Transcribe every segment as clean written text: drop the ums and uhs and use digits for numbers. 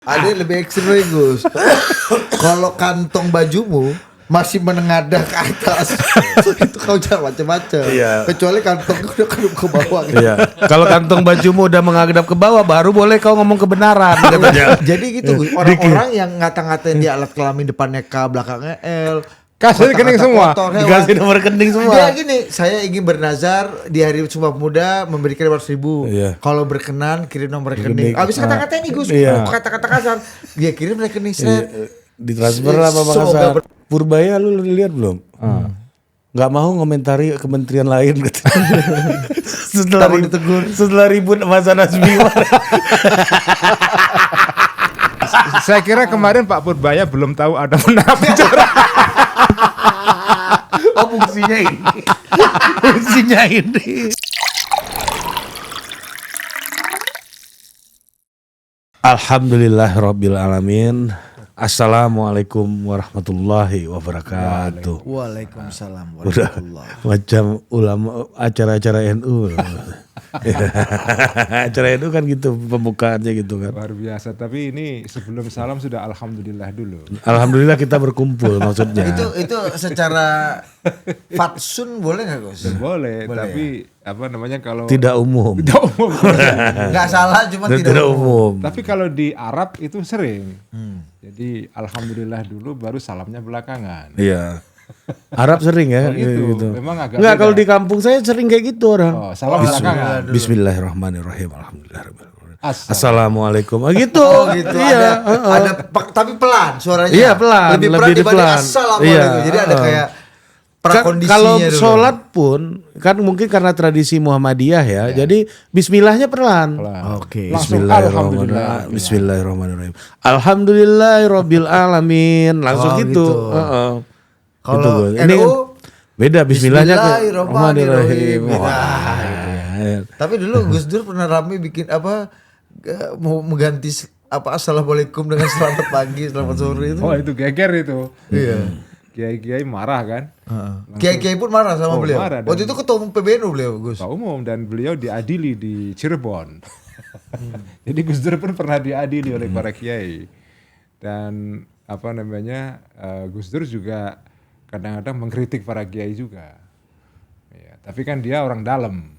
Ada yang lebih ekstrim lagi Gus. Kalau kantong bajumu masih menengadah ke atas, itu kau jangan macam-macam. Iya. Kecuali kantong udah ke bawah. Gitu. Iya. Kalau kantong bajumu udah menghadap ke bawah, baru boleh kau ngomong kebenaran katanya. Jadi gitu Gus. Orang-orang yang ngata-ngatain dia alat kelamin depannya K, belakangnya L. Kasih rekening semua. Dikasih nomor rekening semua. Dia gini, saya ingin bernazar di hari Sumpah Pemuda memberikan 500.000. Iya. Kalau berkenan kirim nomor rekening. Abis kata-kata ini Gus, Iya. kata-kata kasar. Dia kirim rekening saya. Ditransfer lah Bapak Kasar. Purbaya lu lihat belum? Nggak mau ngomentari kementerian lain gitu. setelah ribut sama Sanas Bima. Saya kira kemarin Pak Purbaya belum tahu ada menara bicara. Oh fungsinya ini. Fungsinya ini. Alhamdulillahirabbil alamin. Assalamualaikum warahmatullahi wabarakatuh. Waalaikumsalam Udah warahmatullahi. macam ulama acara-acara NU. Acara NU kan gitu pembukaannya gitu kan. Luar biasa. Tapi ini sebelum salam sudah alhamdulillah dulu. Alhamdulillah kita berkumpul maksudnya. Itu secara fatsun boleh nggak Gus? Boleh, tapi apa namanya kalau Tidak umum. tidak umum. Nggak salah, cuma Tidak tidak umum. umum. Tapi kalau di Arab itu sering. Jadi alhamdulillah dulu baru salamnya belakangan. Iya. Arab sering ya Oh, gitu. gitu. Memang agak Enggak, beda. kalau di kampung saya sering kayak gitu orang. Oh, salam belakangan. Bismillahirrahmanirrahim. Alhamdulillahirabbil alamin. Assalamualaikum. Assalamualaikum. Ah, gitu. Oh gitu. Iya. Ada tapi pelan suaranya. Iya, pelan. Lebih Lebih dibanding pelan. assalamualaikum. Iya, Jadi ada kayak prakondisinya kalau dulu. sholat pun kan mungkin karena tradisi Muhammadiyah ya. Jadi bismillahnya pelan. Oke. Langsung Bismillahirrahmanirrahim. Bismillahirrahmanirrahim. Alhamdulillahirabbil alamin. Langsung Oh, gitu. gitu. Heeh. Kalau Gitu, ini NU beda bismillahnya Bismillahirrahmanirrahim. Wah. Tapi dulu Gus Dur pernah rame bikin apa mau mengganti assalamualaikum dengan selamat pagi, selamat sore itu. Oh, itu geger itu. Iya. Kiai-kiai marah kan? Kiai-kiai pun marah sama Oh, beliau. marah, dan- Waktu itu ketua umum PBNU beliau Gus. Ketua umum dan beliau diadili di Cirebon. Jadi Gus Dur pun pernah diadili oleh para kiai. Dan apa namanya Gus Dur juga kadang-kadang mengkritik para kiai juga. Ya, tapi kan dia orang dalam.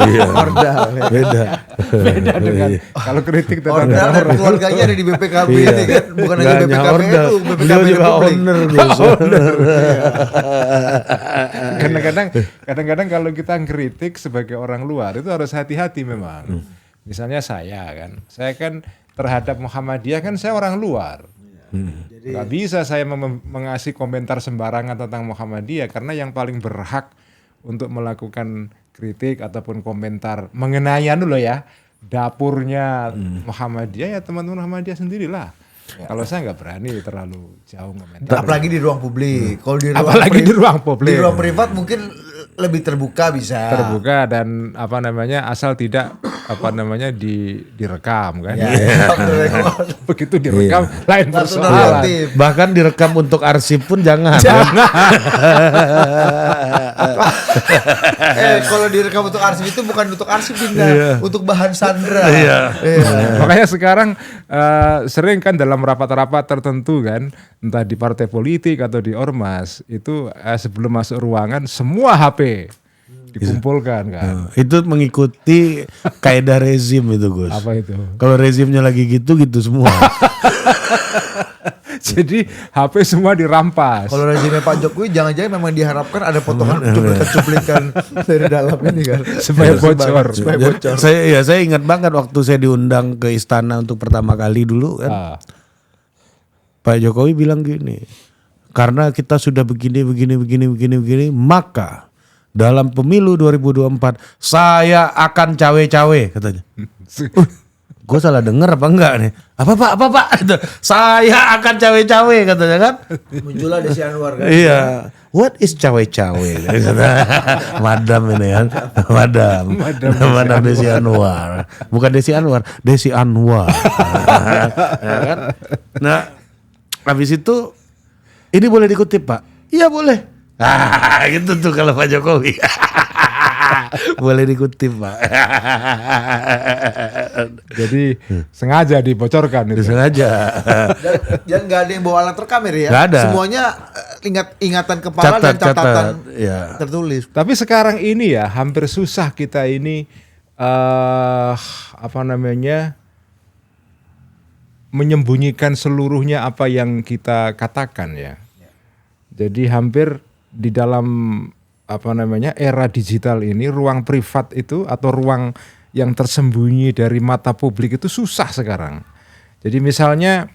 Iya. Ordal. Ya. Beda. Beda dengan kalau kritik tentang Ordal dan keluarganya ada di BPKB Iya. ini kan, bukan hanya Nggak BPKB ordal. itu, Beliau BPKB juga Republik. owner Gus. kadang-kadang kalau kita ngkritik sebagai orang luar itu harus hati-hati memang. Misalnya saya kan terhadap Muhammadiyah kan saya orang luar. Gak bisa saya mengasih komentar sembarangan tentang Muhammadiyah karena yang paling berhak untuk melakukan kritik ataupun komentar mengenai dulu ya dapurnya Muhammadiyah ya teman-teman Muhammadiyah sendirilah. Kalau saya nggak berani terlalu jauh komentar. Apalagi di ruang publik. Kalau di ruang Apalagi di ruang publik. Di ruang privat mungkin lebih terbuka bisa. Terbuka dan apa namanya asal tidak apa namanya direkam kan. Ya, Begitu direkam lain Langsung persoalan. normatif. Bahkan direkam untuk arsip pun jangan. Kalau direkam untuk arsip itu bukan untuk arsip Dinda, Iya. untuk bahan sandra. Iya. Makanya sekarang sering kan dalam rapat-rapat tertentu kan, entah di partai politik atau di ormas, itu sebelum masuk ruangan semua HP dikumpulkan kan. Itu mengikuti kaidah rezim itu Gus. Apa itu? Kalau rezimnya lagi gitu semua. Jadi HP semua dirampas. Kalau rezimnya Pak Jokowi jangan-jangan memang diharapkan ada potongan cuplikan dari dalam ini kan. Supaya bocor. Supaya bocor. Saya ingat banget waktu saya diundang ke istana untuk pertama kali dulu kan. Ah. Pak Jokowi bilang gini, karena kita sudah begini, maka dalam pemilu 2024 saya akan cawe-cawe katanya. Gue salah denger apa enggak nih? Apa pak? Saya akan cawe-cawe katanya kan? Muncullah Desi Anwar kan. Iya. What is cawe-cawe? Madam ini kan. Madam Desi Anwar. Bukan Desi Anwar, Desi Anwar. Ya kan? Nah, habis itu ini boleh dikutip, Pak? Iya, boleh. Gitu tuh kalau Pak Jokowi. Boleh dikutip, Pak. Jadi sengaja dibocorkan itu. Sengaja. Dan nggak ada yang bawa alat rekam ya? Nggak ada. Semuanya ingatan kepala dan catatan ya. tertulis. Tapi sekarang ini ya hampir susah kita ini apa namanya menyembunyikan seluruhnya apa yang kita katakan ya. Jadi hampir di dalam apa namanya era digital ini ruang privat itu atau ruang yang tersembunyi dari mata publik itu susah sekarang. Jadi misalnya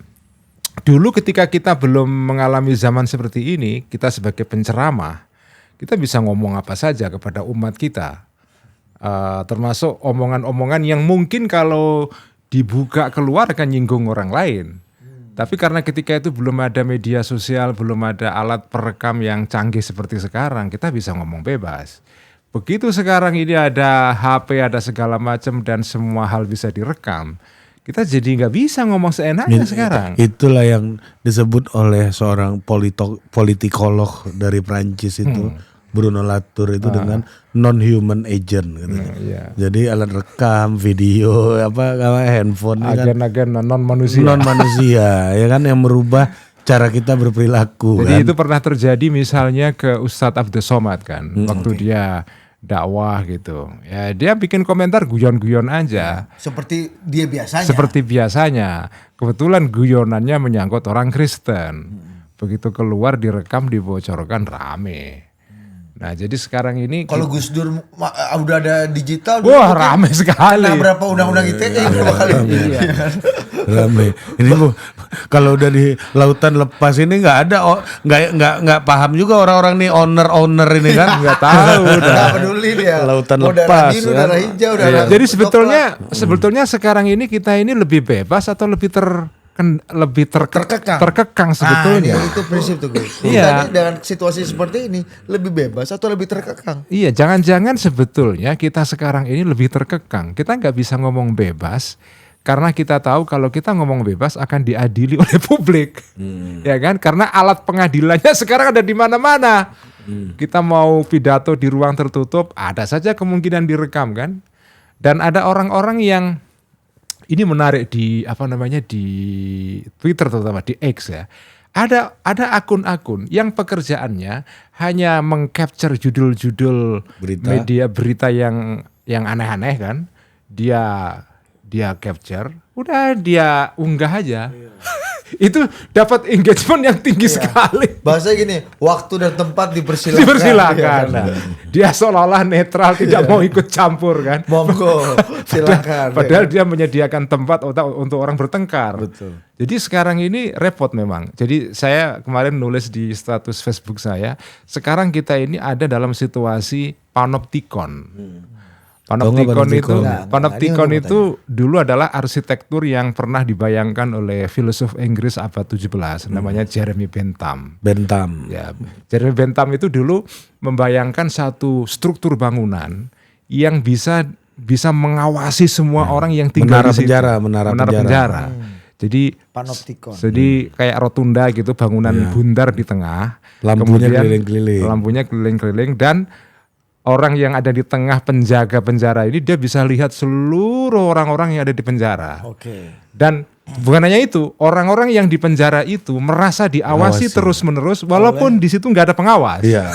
dulu ketika kita belum mengalami zaman seperti ini, kita sebagai penceramah, kita bisa ngomong apa saja kepada umat kita. Termasuk omongan-omongan yang mungkin kalau dibuka keluar akan nyinggung orang lain. Tapi karena ketika itu belum ada media sosial, belum ada alat perekam yang canggih seperti sekarang, kita bisa ngomong bebas. Begitu sekarang ini ada HP, ada segala macam dan semua hal bisa direkam, kita jadi nggak bisa ngomong seenaknya sekarang. Itulah yang disebut oleh seorang politikolog dari Prancis itu, Bruno Latour itu dengan non-human agent. Gitu. Iya. Jadi alat rekam, video, handphone Agen-agen non manusia. non manusia, ya kan yang merubah cara kita berperilaku. Jadi kan? itu pernah terjadi misalnya ke Ustadz Abdul Somad kan, waktu dia dakwah gitu. Ya dia bikin komentar guyon-guyon aja. Seperti dia biasanya. Seperti biasanya. Kebetulan guyonannya menyangkut orang Kristen. Begitu keluar direkam dibocorkan rame. Nah jadi sekarang ini Kalau Gus Dur udah ada digital, wah rame sekali. Nah, berapa undang-undang ITE berapa kali? Iya. Rame. Ini Bu, kalau udah di lautan lepas ini nggak ada, nggak paham juga orang-orang nih owner ini kan nggak tahu. Nggak peduli dia. Lautan Mau lepas. darah biru, kan? darah hijau, Iya. darah Jadi sebetulnya sekarang ini kita ini lebih bebas atau lebih terkekang sebetulnya. Itu prinsip tuh Gus. Iya. Kita dengan situasi seperti ini lebih bebas atau lebih terkekang? Iya, jangan-jangan sebetulnya kita sekarang ini lebih terkekang. Kita nggak bisa ngomong bebas karena kita tahu kalau kita ngomong bebas akan diadili oleh publik, ya kan? Karena alat pengadilannya sekarang ada di mana-mana. Kita mau pidato di ruang tertutup, ada saja kemungkinan direkam kan? Dan ada orang-orang yang ini menarik di di Twitter terutama di X ya. Ada akun-akun yang pekerjaannya hanya mengcapture judul-judul media berita yang aneh-aneh kan. Dia capture, udah dia unggah aja. Itu dapat engagement yang tinggi sekali. Bahasa gini, waktu dan tempat dipersilakan. Dipersilakan. Nah, dia seolah-olah netral, tidak mau ikut campur kan. Monggo, silakan. Padahal dia menyediakan tempat untuk orang bertengkar. Betul. Jadi sekarang ini repot memang. Jadi saya kemarin nulis di status Facebook saya, sekarang kita ini ada dalam situasi panoptikon. Panoptikon itu dulu adalah arsitektur yang pernah dibayangkan oleh filosof Inggris abad 17 namanya Jeremy Bentham. Ya, Jeremy Bentham itu dulu membayangkan satu struktur bangunan yang bisa mengawasi semua orang yang tinggal di situ. Menara penjara. Jadi Panoptikon. Jadi kayak rotunda gitu, bangunan bundar di tengah. Lampunya keliling-keliling. Lampunya keliling-keliling dan orang yang ada di tengah penjaga penjara ini dia bisa lihat seluruh orang-orang yang ada di penjara. Oke. Dan bukan hanya itu, orang-orang yang di penjara itu merasa diawasi terus-menerus walaupun di situ nggak ada pengawas. Iya.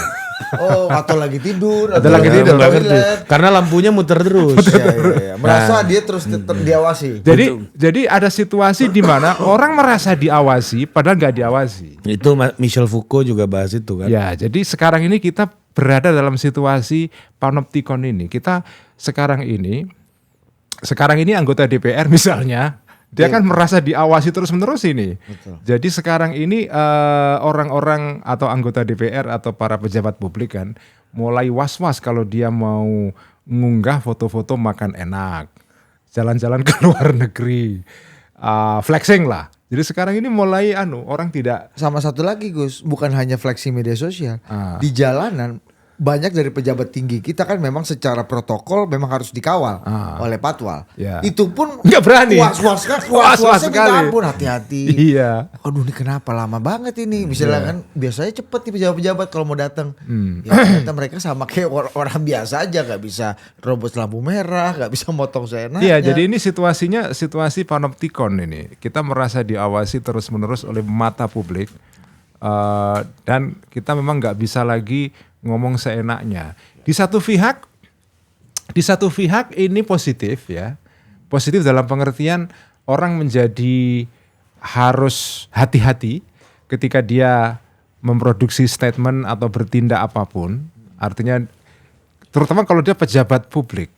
Oh, atau lagi tidur, Atau lagi tidur. nggak ngerti. Karena lampunya muter terus. Iya. Merasa dia terus diawasi. Jadi ada situasi di mana orang merasa diawasi padahal nggak diawasi. Itu Michel Foucault juga bahas itu kan. Ya, jadi sekarang ini kita berada dalam situasi panoptikon ini. Kita sekarang ini anggota DPR misalnya, dia kan merasa diawasi terus-menerus ini. Betul. Jadi sekarang ini orang-orang atau anggota DPR atau para pejabat publik kan mulai was-was kalau dia mau ngunggah foto-foto makan enak, jalan-jalan ke luar negeri, flexing lah. Jadi sekarang ini mulai orang tidak. Sama satu lagi Gus, bukan hanya flexing media sosial. Di jalanan banyak dari pejabat tinggi kita kan memang secara protokol memang harus dikawal oleh Patwal. Ya. Itu pun Nggak berani. Was-was sekali. Ampun, hati-hati. Iya. Aduh, ini kenapa lama banget ini? Misalnya kan biasanya cepet nih pejabat-pejabat kalau mau datang. Ya ternyata mereka sama kayak orang biasa aja, nggak bisa robos lampu merah, nggak bisa motong seenaknya. Iya, jadi ini situasi panoptikon ini. Kita merasa diawasi terus-menerus oleh mata publik. Dan kita memang nggak bisa lagi ngomong seenaknya. Di satu pihak ini positif ya, positif dalam pengertian orang menjadi harus hati-hati ketika dia memproduksi statement atau bertindak apapun. Artinya, terutama kalau dia pejabat publik,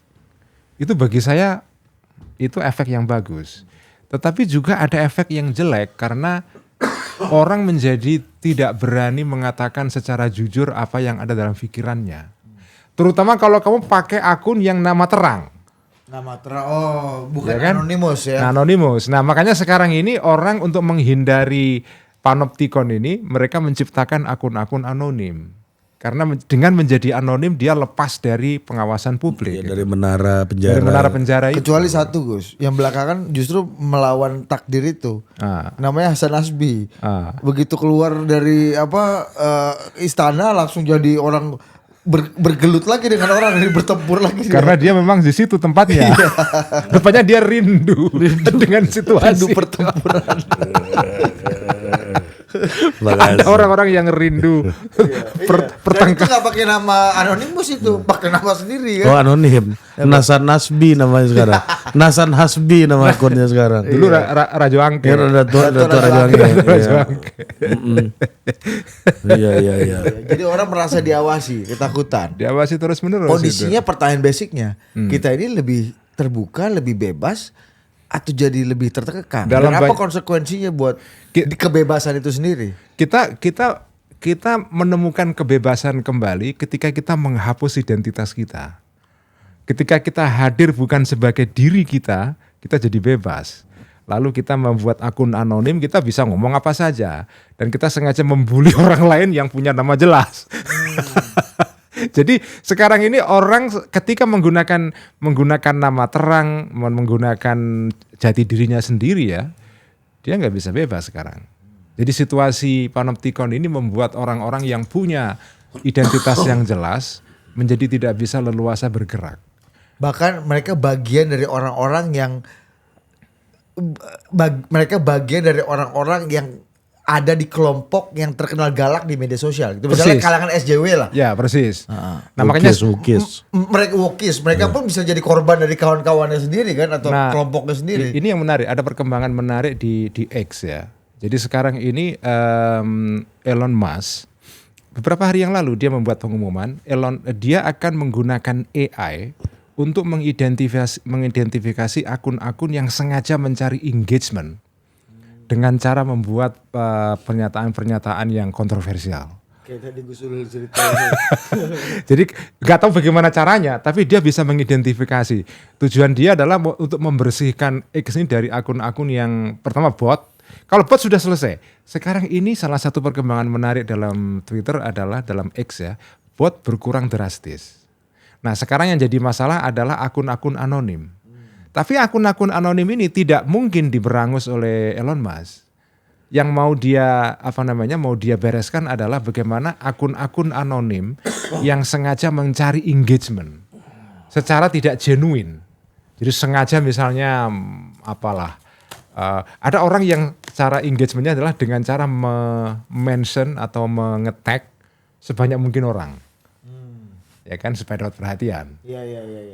itu bagi saya itu efek yang bagus. Tetapi juga ada efek yang jelek karena orang menjadi tidak berani mengatakan secara jujur apa yang ada dalam pikirannya. Terutama kalau kamu pakai akun yang nama terang. Nama terang, bukan Ya kan? anonimus ya. Anonymous. Nah, makanya sekarang ini orang untuk menghindari panoptikon ini, mereka menciptakan akun-akun anonim. Karena dengan menjadi anonim dia lepas dari pengawasan publik. Ya, dari menara penjara. Dari menara penjara itu. Kecuali satu Gus, yang belakangan justru melawan takdir itu. Namanya Hasan Nasbi. Begitu keluar dari istana langsung jadi orang bergelut lagi dengan orang, ini bertempur lagi. Karena dia memang di situ tempatnya. Rupanya dia rindu dengan situasi. Rindu pertempuran. Ada orang-orang yang rindu Dan itu nggak pakai nama anonimus itu, pakai nama sendiri kan. Oh, anonim. Nasan Nasbi namanya sekarang. Nasan Hasbi nama akunnya sekarang. Dulu Rajo Angke. Ya, Ratu Rajo Angke. Iya. Jadi orang merasa diawasi, ketakutan. Diawasi terus-menerus. Kondisinya pertanyaan basicnya, kita ini lebih terbuka, lebih bebas, atau jadi lebih tertekan? Dan apa konsekuensinya buat di kebebasan itu sendiri? Kita menemukan kebebasan kembali ketika kita menghapus identitas kita. Ketika kita hadir bukan sebagai diri kita jadi bebas. Lalu kita membuat akun anonim, kita bisa ngomong apa saja. Dan kita sengaja membuli orang lain yang punya nama jelas. Jadi sekarang ini orang ketika menggunakan nama terang, menggunakan jati dirinya sendiri ya, dia nggak bisa bebas sekarang. Jadi situasi panoptikon ini membuat orang-orang yang punya identitas yang jelas menjadi tidak bisa leluasa bergerak. Bahkan mereka bagian dari orang-orang yang ada di kelompok yang terkenal galak di media sosial. Itu misalnya kalangan SJW lah. Ya, persis. Nah, makanya wokis. Mereka pun bisa jadi korban dari kawan-kawannya sendiri kan, atau kelompoknya sendiri. Ini yang menarik, ada perkembangan menarik di X ya. Jadi sekarang ini Elon Musk beberapa hari yang lalu dia membuat pengumuman dia akan menggunakan AI untuk mengidentifikasi akun-akun yang sengaja mencari engagement. Dengan cara membuat pernyataan-pernyataan yang kontroversial. Kayak tadi Gus Ulul cerita. Jadi nggak tahu bagaimana caranya, tapi dia bisa mengidentifikasi. Tujuan dia adalah untuk membersihkan X ini dari akun-akun yang pertama bot. Kalau bot sudah selesai. Sekarang ini salah satu perkembangan menarik dalam Twitter adalah dalam X ya, bot berkurang drastis. Nah sekarang yang jadi masalah adalah akun-akun anonim. Tapi akun-akun anonim ini tidak mungkin diberangus oleh Elon Musk. Yang mau dia bereskan adalah bagaimana akun-akun anonim yang sengaja mencari engagement secara tidak genuine. Jadi sengaja misalnya ada orang yang cara engagementnya adalah dengan cara mention atau nge-tag sebanyak mungkin orang. Ya kan, supaya dapat perhatian. Iya.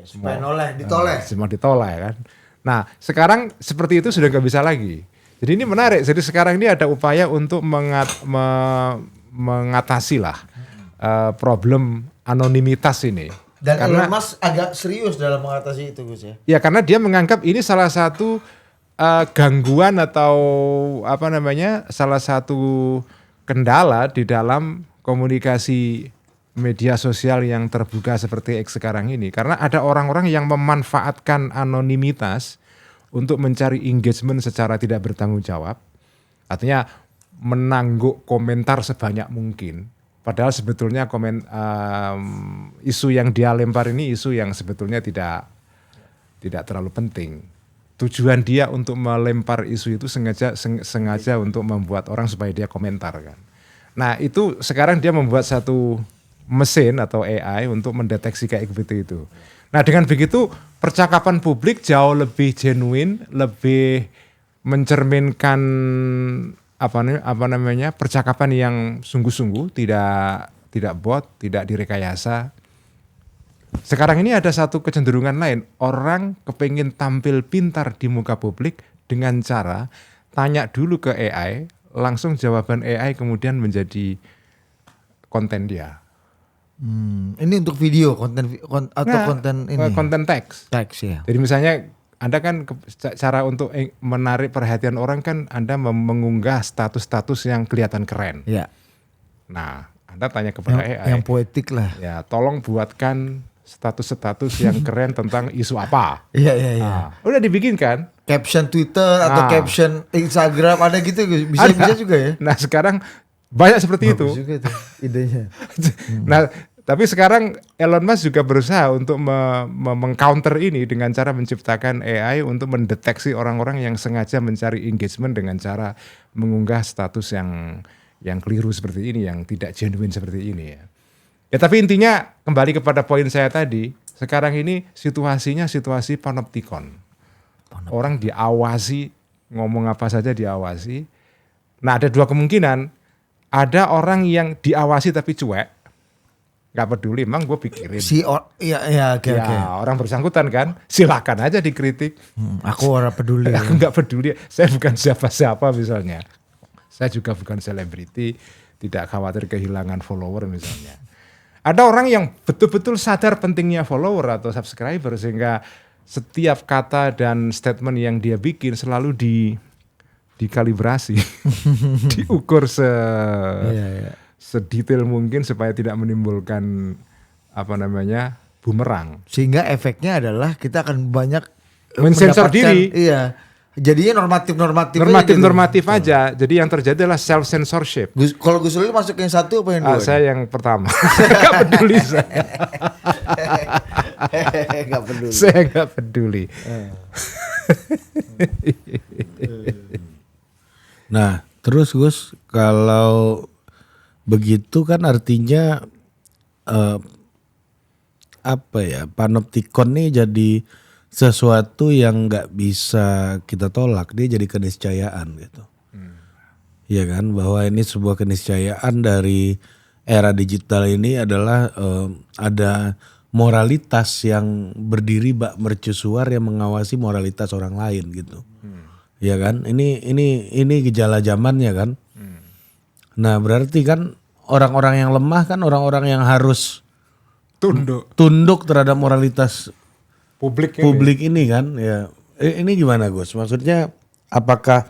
Supaya ditoleh. Semua ditoleh kan. Nah sekarang seperti itu sudah nggak bisa lagi. Jadi ini menarik. Jadi sekarang ini ada upaya untuk mengatasi lah problem anonimitas ini. Dan Elon Musk agak serius dalam mengatasi itu Gus ya. Ya karena dia menganggap ini salah satu gangguan atau salah satu kendala di dalam komunikasi media sosial yang terbuka seperti X sekarang ini. Karena ada orang-orang yang memanfaatkan anonimitas untuk mencari engagement secara tidak bertanggung jawab. Artinya menangguk komentar sebanyak mungkin. Padahal sebetulnya isu yang dia lempar ini isu yang sebetulnya tidak terlalu penting. Tujuan dia untuk melempar isu itu sengaja untuk membuat orang supaya dia komentar kan. Nah itu sekarang dia membuat satu mesin atau AI untuk mendeteksi kayak itu. Nah dengan begitu percakapan publik jauh lebih genuine, lebih mencerminkan apa namanya percakapan yang sungguh-sungguh, tidak bot, tidak direkayasa. Sekarang ini ada satu kecenderungan lain, orang kepingin tampil pintar di muka publik dengan cara tanya dulu ke AI, langsung jawaban AI kemudian menjadi konten dia. Ini untuk video konten ini. Konten teks. Teks ya. Jadi misalnya Anda kan cara untuk menarik perhatian orang kan Anda mengunggah status-status yang kelihatan keren. Ya. Nah, Anda tanya kepada AI. Yang poetik lah. Ya, tolong buatkan status-status yang keren tentang isu apa. Iya. Nah, udah dibikin kan? Caption Twitter atau caption Instagram ada gitu, bisa juga ya. Nah, sekarang banyak seperti Bagus itu. juga tuh idenya. Nah, tapi sekarang Elon Musk juga berusaha untuk meng-counter ini dengan cara menciptakan AI untuk mendeteksi orang-orang yang sengaja mencari engagement dengan cara mengunggah status yang keliru seperti ini, yang tidak genuine seperti ini ya. Ya tapi intinya kembali kepada poin saya tadi, sekarang ini situasinya situasi panoptikon. Orang diawasi, ngomong apa saja diawasi. Nah ada dua kemungkinan, ada orang yang diawasi tapi cuek, nggak peduli, emang gue pikirin. Oke. Orang bersangkutan kan, silakan aja dikritik. Aku orang peduli. Aku nggak peduli, saya bukan siapa-siapa misalnya. Saya juga bukan selebriti, tidak khawatir kehilangan follower misalnya. Ada orang yang betul-betul sadar pentingnya follower atau subscriber sehingga setiap kata dan statement yang dia bikin selalu dikalibrasi, diukur sedetail mungkin supaya tidak menimbulkan bumerang. Sehingga efeknya adalah kita akan banyak mensensor diri. Iya. Jadinya normatif aja. Jadi yang terjadi adalah self censorship. Kalau Gus Solil masuk yang satu apa yang dua? Saya yang pertama. Gak peduli saya. Gak peduli. Saya gak peduli. Nah, terus Gus, kalau begitu kan artinya panoptikon nih jadi sesuatu yang nggak bisa kita tolak, dia jadi keniscayaan gitu. Iya kan, bahwa ini sebuah keniscayaan dari era digital ini adalah ada moralitas yang berdiri bak mercusuar yang mengawasi moralitas orang lain gitu. Iya kan, ini gejala zamannya kan. Nah berarti kan orang-orang yang lemah kan orang-orang yang harus tunduk terhadap moralitas publik ini kan ya. Ini gimana Gus? Maksudnya apakah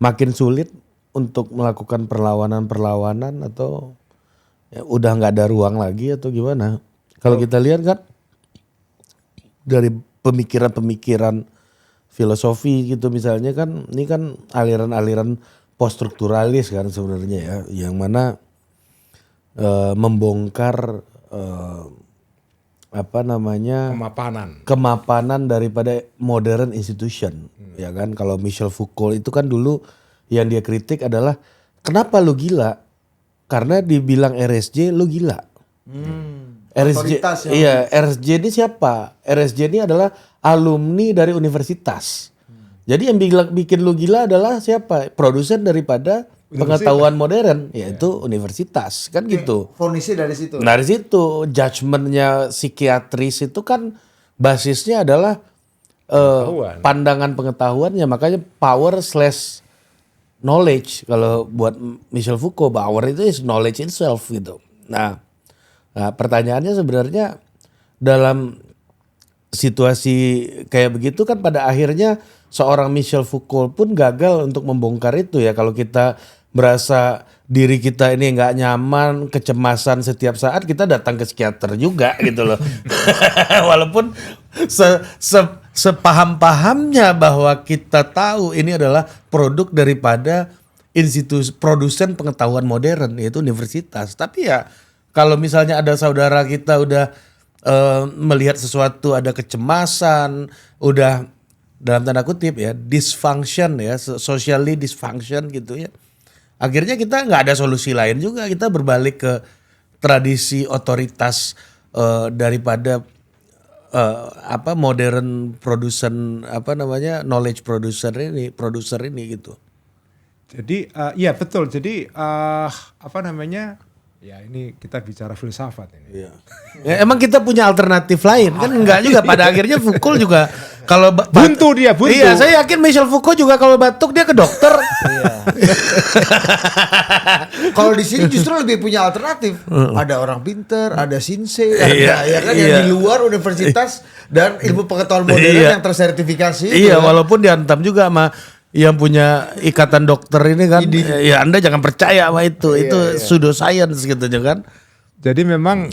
makin sulit untuk melakukan perlawanan atau ya udah nggak ada ruang lagi atau gimana? Kalau kita lihat kan dari pemikiran filosofi gitu misalnya kan, ini kan aliran-aliran poststrukturalis kan sebenarnya ya, yang mana membongkar kemapanan daripada modern institution. Ya kan, kalau Michel Foucault itu kan dulu yang dia kritik adalah kenapa lu gila? Karena dibilang RSJ lu gila. RSJ, iya, RSJ ini siapa? RSJ ini adalah alumni dari universitas. Jadi yang bikin lu gila adalah siapa? Produsen daripada pengetahuan modern, yaitu universitas, kan gitu. Fonisnya dari situ. Dari situ, judgementnya psikiatris itu kan basisnya adalah pandangan pengetahuannya, makanya power/knowledge. Kalau buat Michel Foucault, power itu is knowledge itself gitu. Nah, pertanyaannya sebenarnya dalam situasi kayak begitu kan pada akhirnya seorang Michel Foucault pun gagal untuk membongkar itu ya. Kalau kita merasa diri kita ini nggak nyaman, kecemasan setiap saat, kita datang ke psikiater juga gitu loh. Walaupun sepaham-pahamnya bahwa kita tahu ini adalah produk daripada institusi produsen pengetahuan modern yaitu universitas. Tapi ya kalau misalnya ada saudara kita udah melihat sesuatu ada kecemasan, udah dalam tanda kutip ya dysfunction ya, socially dysfunction gitu ya. Akhirnya kita nggak ada solusi lain juga, kita berbalik ke tradisi otoritas daripada modern produsen knowledge producer ini gitu. Jadi ya betul. Jadi ya ini kita bicara filsafat ini. Iya. Ya, emang kita punya alternatif lain kan enggak juga pada akhirnya Foucault juga kalau buntu. Iya, saya yakin Michel Foucault juga kalau batuk dia ke dokter. Iya. Kalau di sini justru lebih punya alternatif. Ada orang pinter, ada Shinsei, yang di luar universitas dan ilmu pengetahuan modern yang tersertifikasi. Iya, walaupun dihantam juga sama yang punya ikatan dokter ini kan, ya Anda jangan percaya sama itu pseudoscience gitu kan. Jadi memang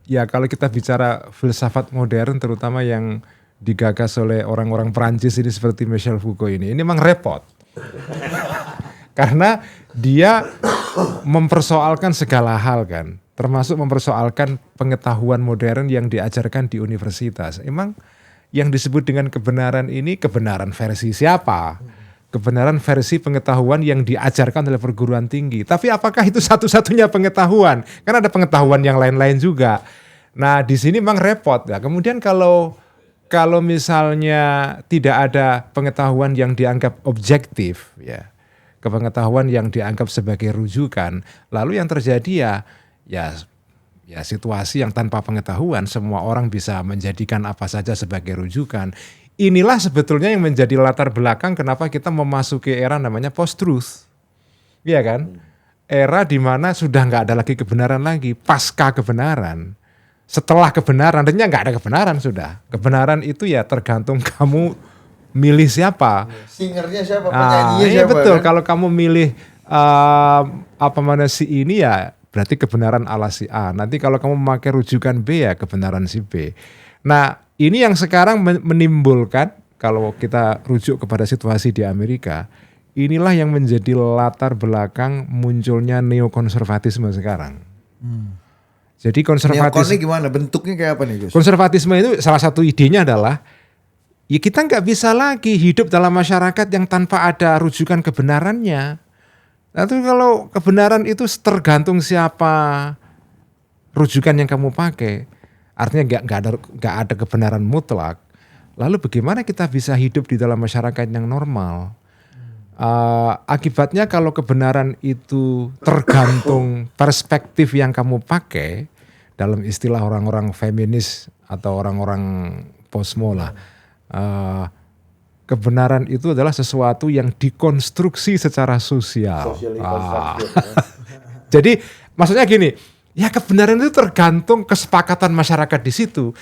ya kalau kita bicara filsafat modern terutama yang digagas oleh orang-orang Perancis ini seperti Michel Foucault ini memang repot. Karena dia mempersoalkan segala hal kan, termasuk mempersoalkan pengetahuan modern yang diajarkan di universitas. Emang yang disebut dengan kebenaran ini kebenaran versi siapa? Kebenaran versi pengetahuan yang diajarkan oleh perguruan tinggi. Tapi apakah itu satu-satunya pengetahuan? Kan ada pengetahuan yang lain-lain juga. Nah di sini memang repot. Nah, kemudian kalau misalnya tidak ada pengetahuan yang dianggap objektif, ya, pengetahuan yang dianggap sebagai rujukan, lalu yang terjadi ya situasi yang tanpa pengetahuan, semua orang bisa menjadikan apa saja sebagai rujukan. Inilah sebetulnya yang menjadi latar belakang kenapa kita memasuki era namanya post-truth. Iya kan? Era di mana sudah nggak ada lagi kebenaran lagi, pasca kebenaran. Setelah kebenaran, artinya nggak ada kebenaran sudah. Kebenaran itu ya tergantung kamu milih siapa. Singernya siapa, penyanyinya siapa. Iya betul, kan? kalau kamu milih si ini ya berarti kebenaran ala si A. Nanti kalau kamu memakai rujukan B ya kebenaran si B. Nah ini yang sekarang menimbulkan, kalau kita rujuk kepada situasi di Amerika, inilah yang menjadi latar belakang munculnya neokonservatisme sekarang. Jadi konservatisme gimana? Bentuknya kayak apa nih Gus? Konservatisme itu salah satu idenya adalah ya kita nggak bisa lagi hidup dalam masyarakat yang tanpa ada rujukan kebenarannya. Nah, itu kalau kebenaran itu tergantung siapa rujukan yang kamu pakai, artinya nggak ada kebenaran mutlak. Lalu bagaimana kita bisa hidup di dalam masyarakat yang normal? Akibatnya kalau kebenaran itu tergantung perspektif yang kamu pakai, dalam istilah orang-orang feminis atau orang-orang posmo lah, kebenaran itu adalah sesuatu yang dikonstruksi secara sosial. Jadi maksudnya gini, ya kebenaran itu tergantung kesepakatan masyarakat di situ.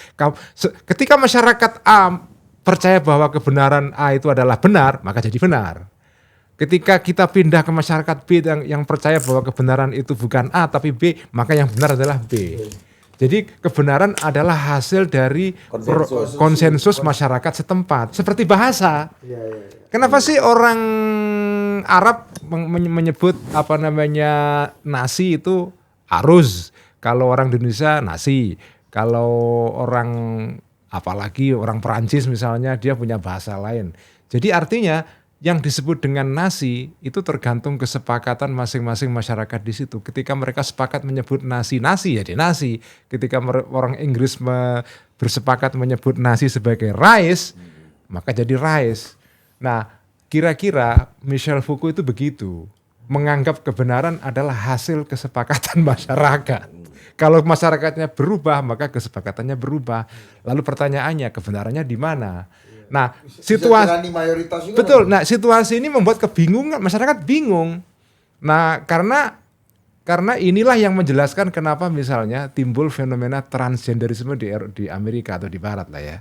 Ketika masyarakat A percaya bahwa kebenaran A itu adalah benar, maka jadi benar. Ketika kita pindah ke masyarakat B yang percaya bahwa kebenaran itu bukan A tapi B, maka yang benar adalah B. Jadi kebenaran adalah hasil dari konsensus masyarakat setempat. Seperti bahasa. Kenapa sih orang Arab menyebut nasi itu aruz? Kalau orang Indonesia nasi. Kalau orang apalagi orang Perancis misalnya dia punya bahasa lain. Jadi artinya yang disebut dengan nasi itu tergantung kesepakatan masing-masing masyarakat di situ. Ketika mereka sepakat menyebut nasi jadi nasi. Ketika orang Inggris bersepakat menyebut nasi sebagai rice, maka jadi rice. Nah, kira-kira Michel Foucault itu begitu. Menganggap kebenaran adalah hasil kesepakatan masyarakat. Kalau masyarakatnya berubah, maka kesepakatannya berubah. Lalu pertanyaannya, kebenarannya di mana? Nah, situasi betul. Nah, situasi ini membuat kebingungan, masyarakat bingung. Nah, karena inilah yang menjelaskan kenapa misalnya timbul fenomena transgenderisme di Amerika atau di Barat lah ya.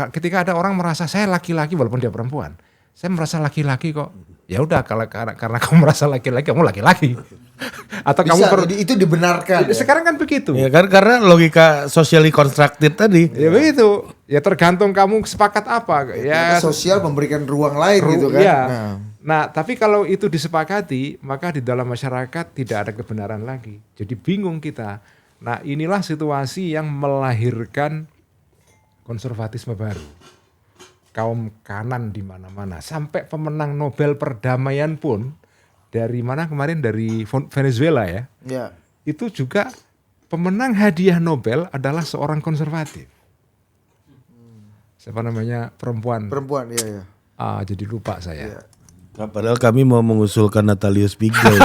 Ketika ada orang merasa saya laki-laki walaupun dia perempuan, saya merasa laki-laki kok. Ya udah, karena kamu merasa laki-laki, kamu laki-laki. Atau bisa, kamu itu dibenarkan. Sekarang kan begitu. Ya kan karena logika socially constructed tadi. Ya begitu. Ya tergantung kamu sepakat apa. Ya sosial memberikan ruang lain gitu kan. Ya. Nah, tapi kalau itu disepakati, maka di dalam masyarakat tidak ada kebenaran lagi. Jadi bingung kita. Nah, inilah situasi yang melahirkan konservatisme baru. Kaum kanan di mana-mana. Sampai pemenang Nobel perdamaian pun dari mana kemarin, dari Venezuela ya. Ya. Itu juga pemenang hadiah Nobel adalah seorang konservatif. Siapa namanya? Perempuan, iya. Jadi lupa saya. Iya. Nah, padahal kami mau mengusulkan Natalius Pigai.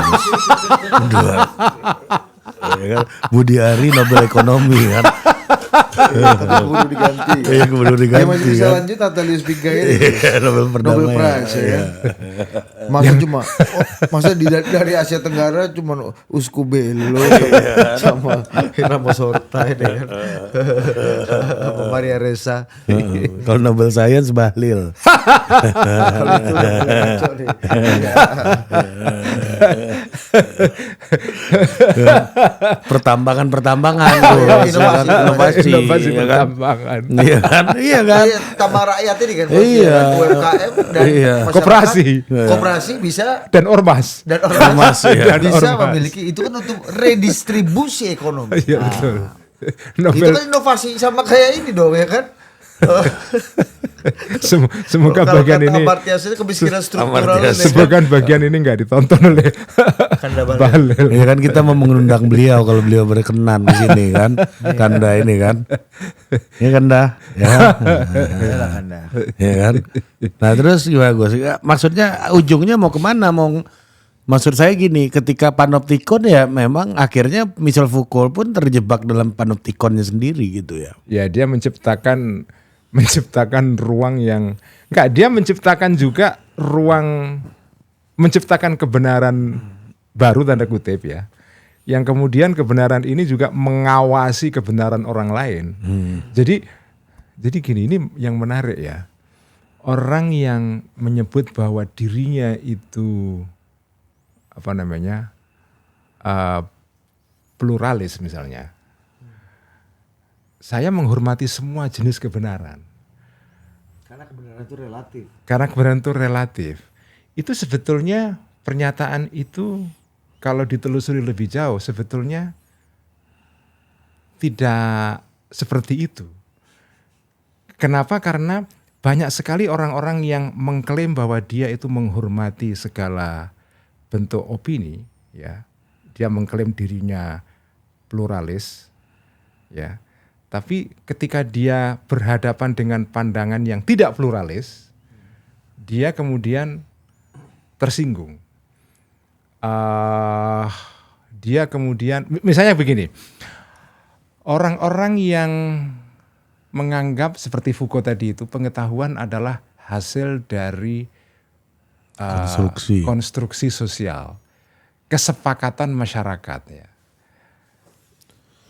Ya kan? Budi Ari Nobel Ekonomi kan. Keburu diganti. Iya, keburu diganti. Ya masih bisa kan? lanjut Natalius Pigai itu. Nobel Nobel Perdamaian. Prize ya. Masa dari Asia Tenggara cuma Usku Belo sama Ramos Horta ini kan. Sama Maria Ressa. Kalau Nobel Science Bahlil. Kalau itu udah mulai ngaco nih. Pertambangan tuh. Inovasi. Inovasi ya kan? pertambangan. Iya kan? Iya kan? Taman rakyat ini kan. Iya. UMKM dan Iya. masyarakat. Koperasi bisa Dan ormas. dan ormas ya. bisa ormas. memiliki itu kan untuk redistribusi ekonomi. Iya betul. Itu Nobel kan inovasi sama kayak ini dong ya kan. semoga Kalau bagian kata ini Amartya Sen kemiskinan struktural Amartya ini Sen. semoga bagian ini nggak ditonton oleh Kanda Bahlil. Bahlil. Ya kan kita mau mengundang beliau kalau beliau berkenan di sini kan. Kanda ini kan. Ya Kanda. Ya. Iyalah Kanda. Ya kan. Nah terus gimana Gus? Ya, maksudnya ujungnya mau kemana? Maksud saya gini, ketika panoptikon ya memang akhirnya Michel Foucault pun terjebak dalam panoptikonnya sendiri gitu ya. Ya dia menciptakan ruang yang dia menciptakan juga ruang, menciptakan kebenaran baru tanda kutip ya. Yang kemudian kebenaran ini juga mengawasi kebenaran orang lain. Jadi gini, ini yang menarik ya. Orang yang menyebut bahwa dirinya itu pluralis misalnya. Saya menghormati semua jenis kebenaran. Karena kebenaran itu relatif. Karena kebenaran itu relatif. Itu sebetulnya pernyataan itu kalau ditelusuri lebih jauh sebetulnya tidak seperti itu. Kenapa? Karena banyak sekali orang-orang yang mengklaim bahwa dia itu menghormati segala bentuk opini, ya. Dia mengklaim dirinya pluralis, ya. Tapi ketika dia berhadapan dengan pandangan yang tidak pluralis, dia kemudian tersinggung. Dia kemudian, misalnya begini, orang-orang yang menganggap seperti Foucault tadi itu pengetahuan adalah hasil dari konstruksi sosial, kesepakatan masyarakat ya.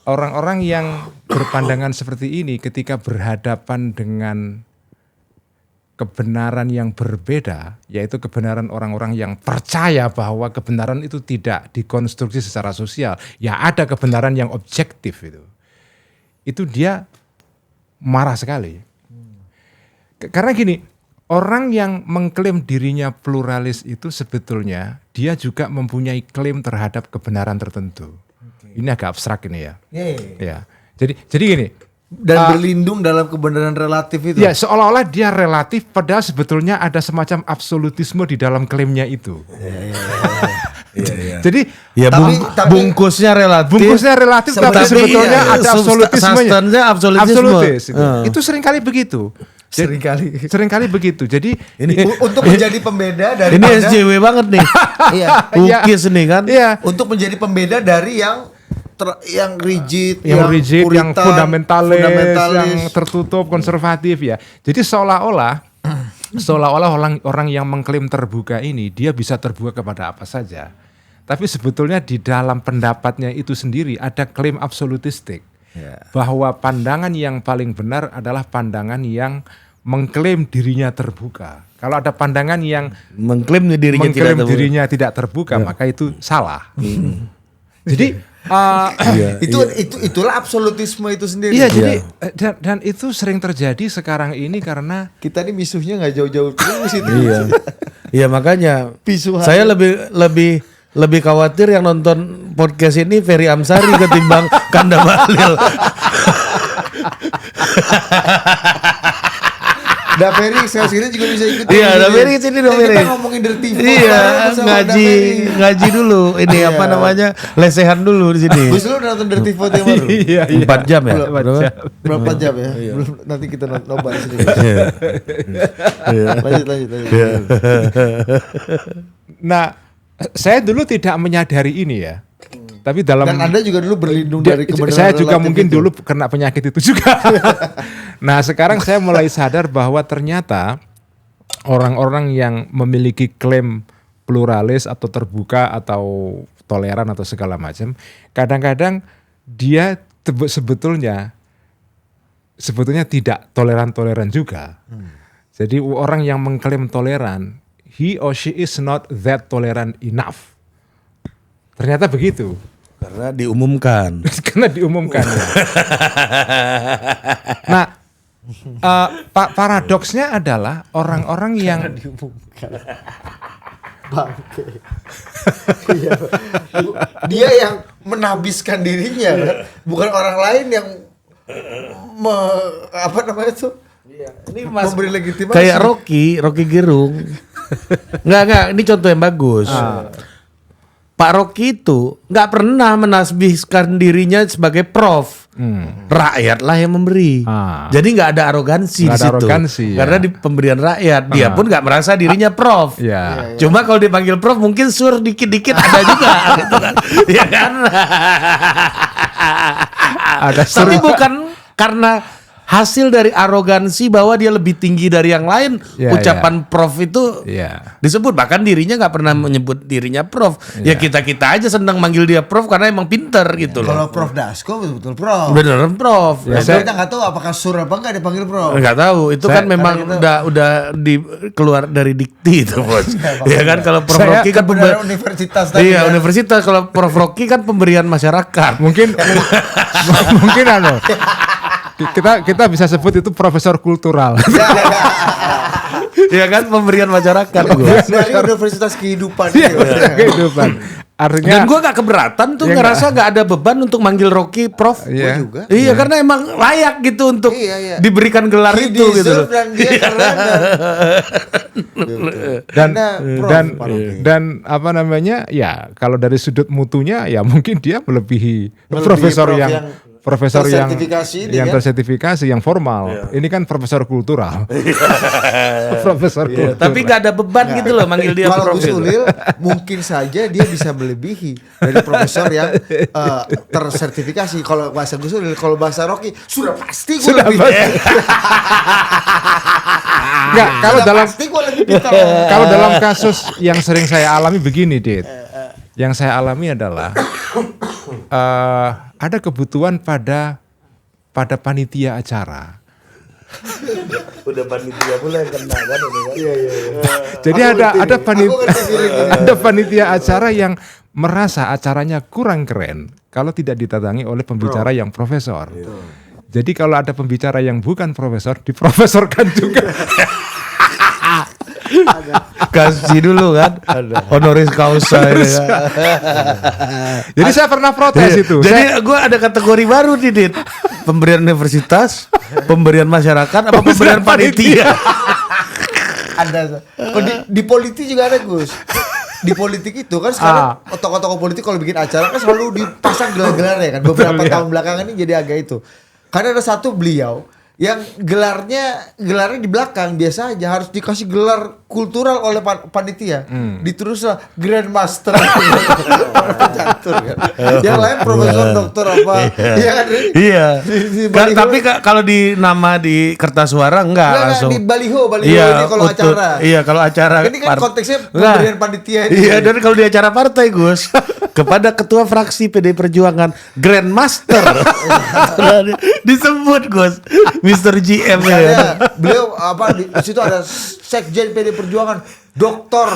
Orang-orang yang berpandangan seperti ini ketika berhadapan dengan kebenaran yang berbeda, yaitu kebenaran orang-orang yang percaya bahwa kebenaran itu tidak dikonstruksi secara sosial, ya ada kebenaran yang objektif itu dia marah sekali. Karena gini, orang yang mengklaim dirinya pluralis itu sebetulnya dia juga mempunyai klaim terhadap kebenaran tertentu. Ini agak abstrak ini ya. Ya. Jadi gini. Dan berlindung dalam kebenaran relatif itu. Ya, seolah-olah dia relatif padahal sebetulnya ada semacam absolutisme di dalam klaimnya itu. Jadi ya tapi bungkusnya relatif. Tapi sebetulnya ada absolutismenya. Absolutis. Itu seringkali begitu. Seringkali begitu. Jadi ini untuk menjadi pembeda dari ini SJW banget nih. Iya. Ukis nih kan. Iya. Untuk menjadi pembeda dari yang rigid, yang puritan, fundamentalis, yang tertutup, konservatif ya. Jadi seolah-olah orang yang mengklaim terbuka ini dia bisa terbuka kepada apa saja. Tapi sebetulnya di dalam pendapatnya itu sendiri ada klaim absolutistik. Bahwa pandangan yang paling benar adalah pandangan yang mengklaim dirinya terbuka. Kalau ada pandangan yang mengklaim dirinya tidak terbuka, maka itu salah. Jadi itulah absolutisme itu sendiri. Iya, jadi dan itu sering terjadi sekarang ini karena kita ini misuhnya nggak jauh-jauh terus itu. Iya. Iya makanya Pisu saya lebih khawatir yang nonton podcast ini Ferry Amsari ketimbang Kanda Bahlil. Da Ferry saya sini juga bisa ikut. Iya, Da Ferry sini Da Ferry. Kita ngomongin Dirty Vote. Iya, ngaji dulu. Ini apa namanya? Lesehan dulu di sini. Gus lu udah nonton Dirty Vote yang baru? Iya. 4 jam ya? Berapa jam ya? Belum, nanti kita nobar di sini. Lanjut. Nah, saya dulu tidak menyadari ini ya. Tapi dalam Dan Anda juga dulu berlindung dari kebenaran. saya juga relatif mungkin itu. dulu kena penyakit itu juga. Nah, sekarang saya mulai sadar bahwa ternyata orang-orang yang memiliki klaim pluralis atau terbuka atau toleran atau segala macam, kadang-kadang dia sebetulnya tidak toleran-toleran juga. Jadi orang yang mengklaim toleran, he or she is not that tolerant enough. Ternyata begitu. Karena diumumkan. Karena diumumkan. Nah, paradoksnya adalah orang-orang yang Bangke. Iya. Dia yang menabiskan dirinya, bukan orang lain yang apa namanya tuh? Ini memberi legitimasi. Kayak Rocky Gerung. Enggak, ini contoh yang bagus. Pak Rocky itu nggak pernah menasbihkan dirinya sebagai prof. Rakyatlah yang memberi. Jadi nggak ada arogansi di situ. Arogansi, karena di pemberian rakyat dia pun nggak merasa dirinya prof. Ya. Cuma kalau dipanggil prof mungkin sur dikit-dikit ada juga, gitu kan? Ya kan? Tapi bukan karena hasil dari arogansi bahwa dia lebih tinggi dari yang lain. Ucapan prof itu disebut, bahkan dirinya nggak pernah menyebut dirinya prof. Ya kita aja senang manggil dia prof karena emang pinter gitu loh. Kalau Prof Dasko betul prof. Beneran prof. Kita nggak tahu apakah sur apa nggak dipanggil prof. Nggak tahu. Itu kan memang udah keluar dari dikti itu bos. Ya kan kalau Prof Rocky kan universitas tadi. Iya universitas. Kalau Prof Rocky kan pemberian masyarakat. Mungkin kita bisa sebut itu profesor kultural. Ya kan pemberian masyarakat. Dari universitas kehidupan. Kehidupan. Artinya. Dan gue gak keberatan tuh ngerasa gak ada beban untuk manggil Rocky prof. Gue juga. Iya karena emang layak gitu untuk diberikan gelar itu gitu. Dan dia keren. Dan apa namanya? Ya kalau dari sudut mutunya ya mungkin dia melebihi profesor yang tersertifikasi yang formal. Ini kan profesor kultural. Profesor kultural. Tapi gak ada beban gitu loh manggil dia kalau prof. Gus Ulil mungkin saja dia bisa melebihi dari profesor yang tersertifikasi. Kalau bahasa Gus Ulil, kalau bahasa Rocky sudah pasti gue lebih. Enggak, kalau dalam kasus yang sering saya alami begini, Dit. Yang saya alami adalah ada kebutuhan pada panitia acara. Udah panitia pula yang kena kan ini kan. Iya. Jadi ada panitia acara yang merasa acaranya kurang keren kalau tidak didatangi oleh pembicara yang profesor. Jadi kalau ada pembicara yang bukan profesor, diprofesorkan juga. Kasih dulu kan honoris causa ini kan. Jadi saya pernah protes itu. Jadi gue ada kategori baru nih Dit. Pemberian universitas, pemberian masyarakat, apa pemberian panitia. Ada. Di politik juga ada Gus. Di politik itu kan sekarang tokoh-tokoh politik kalau bikin acara kan selalu dipasang gelar-gelarnya kan. Beberapa tahun belakangan ini jadi agak itu. Karena ada satu beliau yang gelarnya di belakang biasa aja, harus dikasih gelar kultural oleh panitia. Diteruslah Grandmaster. Catur kan. Yang lain profesor, doktor apa. Iya kan? Iya. Tapi kalau di nama di kertas suara enggak langsung. Di baliho ini kalau acara. Iya, kalau acara. Ini kan konteksnya pemberian panitia ini. Iya, dan kalau di acara partai Gus, kepada ketua fraksi PD Perjuangan Grandmaster. Disebut Gus. Mr. GM ya. Beliau di situ ada sekjen PD Perjuangan, Dr.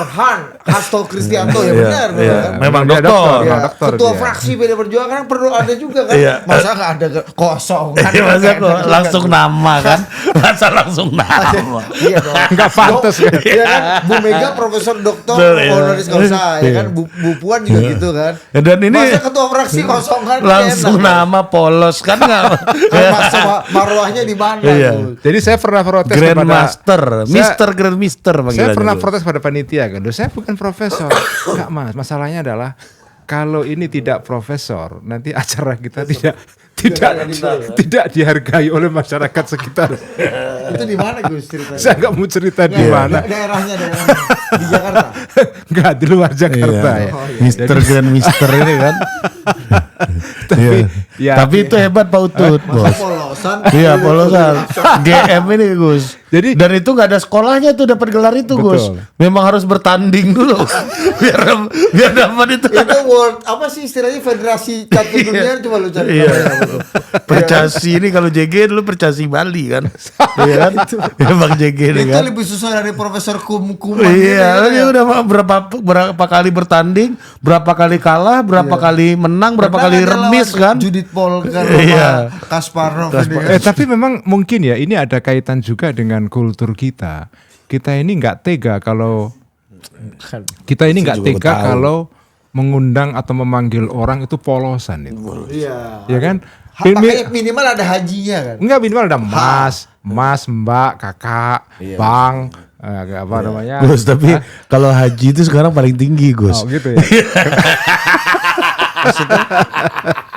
Hasto Kristianto ya benar kan? Memang Dia dokter. Ya, dokter ketua dia. fraksi PD Perjuangan kan perlu ada juga kan? Iya. Masa nggak ada kosong? Kan? Masa kok langsung nama kan? Masa langsung nama. Iya dong. Nggak pantas kan? Iya kan? Bu Mega Profesor Doktor honoris causa ya kan? Bu Puan juga gitu kan? Dan ini Masa ketua fraksi kosong kan? langsung enak, nama polos kan nggak? kan? Masa marwahnya di mana? Iya. tuh? Jadi saya pernah protes Grandmaster, Saya- Grandmaster Saya panggilannya pernah dulu. protes pada panitia kan, loh saya bukan profesor. Enggak mas, masalahnya adalah kalau ini tidak profesor, nanti acara kita tidak dihargai oleh masyarakat sekitar. Itu di mana Gus ceritanya? Saya nggak mau cerita di mana. Daerahnya di Jakarta. Nggak di luar Jakarta Iya. ya. Mister Grandmaster ini kan. Iya. ya, Tapi itu hebat Pak Utut, bos. Polosan. Iya, polosan. GM ini Gus. Jadi- dan itu nggak ada sekolahnya tuh dapat gelar itu Gus. Betul. Memang harus bertanding dulu biar dapat itu. Itu world apa sih istilahnya federasi catur dunia coba lu cari. Iya. tahu ya, betul. Percasi ini kalau JG dulu Percasi Bali kan. Iya kan? Emang JG ini Itu kan. lebih susah dari Profesor Kuman Iya, dia ya. udah berapa kali bertanding, berapa kali kalah, berapa kali menang, berapa kali remis kan? Judith Polgar Iya. sama Kasparov ini kan. tapi memang mungkin ya ini ada kaitan juga dengan kultur kita. Kita ini nggak tega kalau kalau mengundang atau memanggil orang itu polosan itu. Iya. Ya kan? Makanya minimal ada hajinya kan. Enggak, minimal ada mas, mbak, kakak, bang, apa namanya? Gus, tapi kalau haji itu sekarang paling tinggi Gus. Oh gitu ya.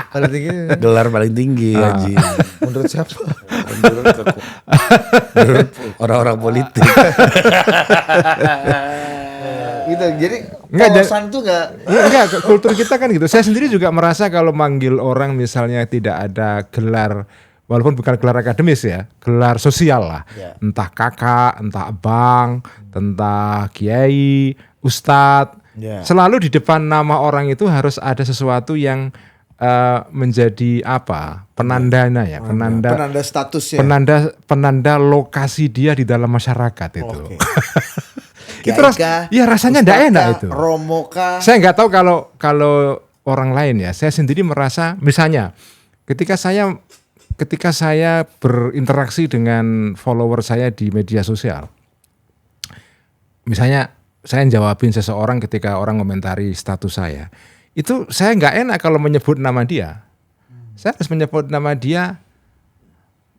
Paling tinggi Gelar paling tinggi haji. menurut siapa? Menurut orang-orang politik. Gitu. Jadi Enggak, polosan tuh enggak Ya, enggak, kultur kita kan gitu. Saya sendiri juga merasa kalau manggil orang misalnya tidak ada gelar, walaupun bukan gelar akademis ya, gelar sosial lah. Ya. Entah kakak, entah abang, entah kiai, ustadz. Ya. Selalu di depan nama orang itu harus ada sesuatu yang menjadi apa? Penandanya ya, penanda statusnya. penanda lokasi dia di dalam masyarakat itu. Oke. Itu Kiaika, rasanya enggak Ustadka, enak itu. Romoka. Saya nggak tahu kalau orang lain ya. Saya sendiri merasa, misalnya ketika saya berinteraksi dengan follower saya di media sosial, misalnya saya jawabin seseorang ketika orang komentari status saya, itu saya nggak enak kalau menyebut nama dia. Saya harus menyebut nama dia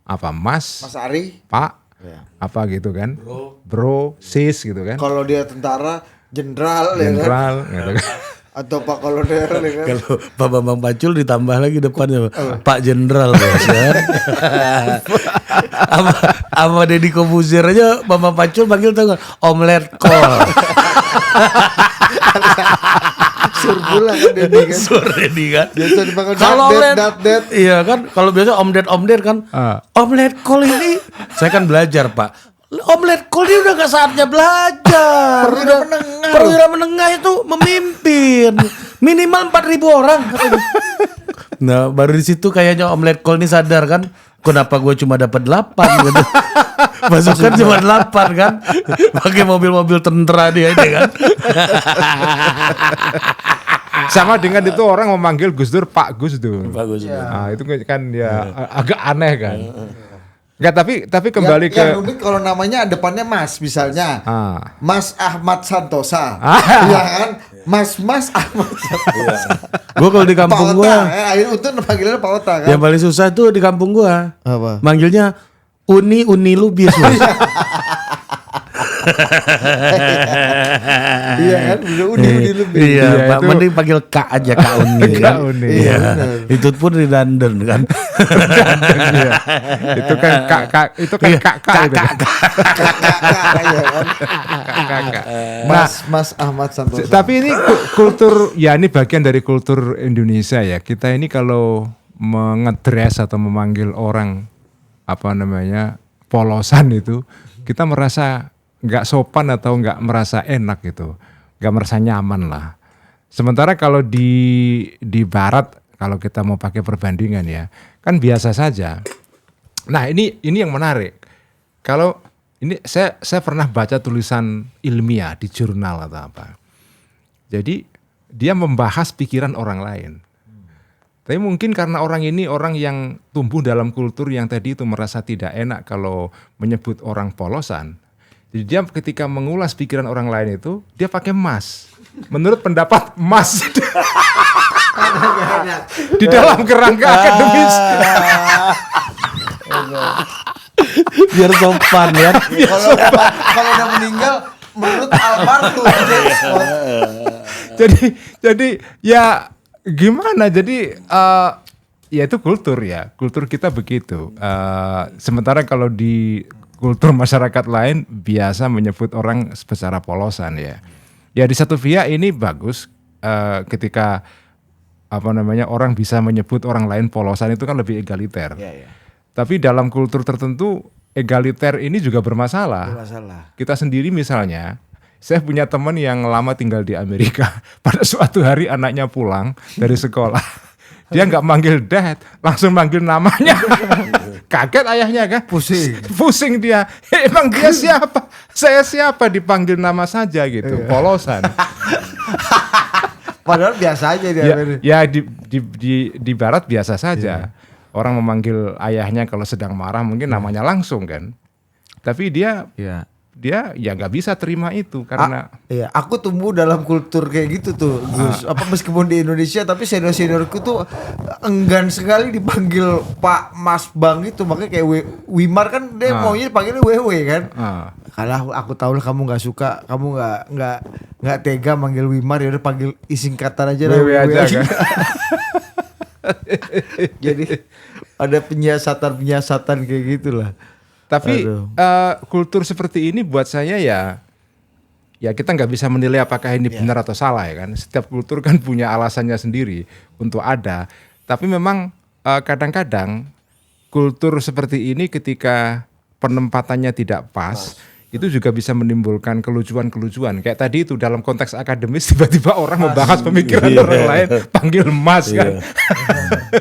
apa, Mas Ari. Pak, Ya. apa gitu kan, bro, sis gitu kan, Kalau dia tentara, jenderal ya kan. jenderal gitu kan. Atau Pak Kolonel ya kan. Kalau Pak Bambang Pacul ditambah lagi depannya Pak Jenderal Bos kan. Sama Deddy Kobuzier aja Bambang Pacul panggil tahu nggak? Omelet kol. Surbula kan Dedi kan. Deddy kan. Biasa dipanggil Kalau omelet, dat. iya kan. Kalau biasa omdet kan. Omelet kol ini, saya kan belajar Pak. Omelet kol ini udah gak saatnya belajar. Perwira menengah itu memimpin. Minimal 4.000 orang. Nah baru di situ kayaknya omelet kol ini sadar kan. Kenapa gue cuma dapat 8 gitu. Pasukan cuma 8 kan. Pakai mobil-mobil tentara dia ini kan. Sama dengan itu orang memanggil Gus Dur Pak Gus Dur. Pak Gus Dur. Nah, itu kan ya agak aneh kan. Enggak, tapi kembali ke yang rumit kalau namanya depannya Mas misalnya. Mas Ahmad Santosa. Iya kan? Mas Ahmad Santosa. Gue kalau di kampung gue, Akhirnya itu panggilannya Pak Ota kan. yang paling susah tuh di kampung gue. Apa? Manggilnya Uni Lubis. Iya kan? Udah Uni lebih. Iya, Iya, Pak, itu- mending panggil Kak aja, Kak Uni. Kak Uni. Iya, itu pun redundant kan. Iya. Itu kan kakak itu kan kakak itu. Iya kan? Kakak. Mas Ahmad Santosa. Tapi ini kultur, ya ini bagian dari kultur Indonesia ya. Kita ini kalau mengedres atau memanggil orang apa namanya polosan itu, kita merasa nggak sopan atau nggak merasa enak gitu, nggak merasa nyaman lah. Sementara kalau di Barat, kalau kita mau pakai perbandingan ya, kan biasa saja. Nah ini yang menarik. Kalau ini saya pernah baca tulisan ilmiah di jurnal atau apa. Jadi dia membahas pikiran orang lain. Tapi mungkin karena orang ini orang yang tumbuh dalam kultur yang tadi itu merasa tidak enak kalau menyebut orang polosan. Jadi dia ketika mengulas pikiran orang lain itu, dia pakai mas. Menurut pendapat mas di dalam kerangka akademis. Biar sopan ya. Kalau udah meninggal menurut almarhum. Jadi ya gimana? Jadi ya itu kultur ya. Kultur kita begitu. Sementara kalau di kultur masyarakat lain biasa menyebut orang secara polosan ya. Ya di satu pihak ini bagus ketika orang bisa menyebut orang lain polosan itu kan lebih egaliter. Ya. Tapi dalam kultur tertentu egaliter ini juga bermasalah. Kita sendiri misalnya, saya punya teman yang lama tinggal di Amerika. Pada suatu hari anaknya pulang dari sekolah, dia nggak manggil dad, langsung manggil namanya. Kaget ayahnya kan? Pusing dia. Emang dia siapa? Saya siapa? Dipanggil nama saja gitu. Polosan. Padahal biasa aja dia. Ya di barat biasa saja. Orang memanggil ayahnya kalau sedang marah mungkin namanya langsung kan. Tapi dia ya nggak bisa terima itu karena iya, aku tumbuh dalam kultur kayak gitu tuh, Gus. Meskipun di Indonesia tapi seniorku tuh enggan sekali dipanggil Pak, Mas, Bang gitu. Makanya kayak Wimar kan dia maunya dipanggilnya Wewe kan. Karena aku tahu lah kamu nggak suka, kamu nggak tega manggil Wimar, ya udah panggil singkatan aja lah Wewe aja kan. Jadi ada penyiasatan kayak gitulah. Tapi kultur seperti ini buat saya ya kita nggak bisa menilai apakah ini benar atau salah ya kan. Setiap kultur kan punya alasannya sendiri untuk ada. Tapi memang kadang-kadang kultur seperti ini ketika penempatannya tidak pas, itu juga bisa menimbulkan kelucuan-kelucuan. Kayak tadi itu dalam konteks akademis tiba-tiba orang membahas pemikiran orang lain panggil mas kan.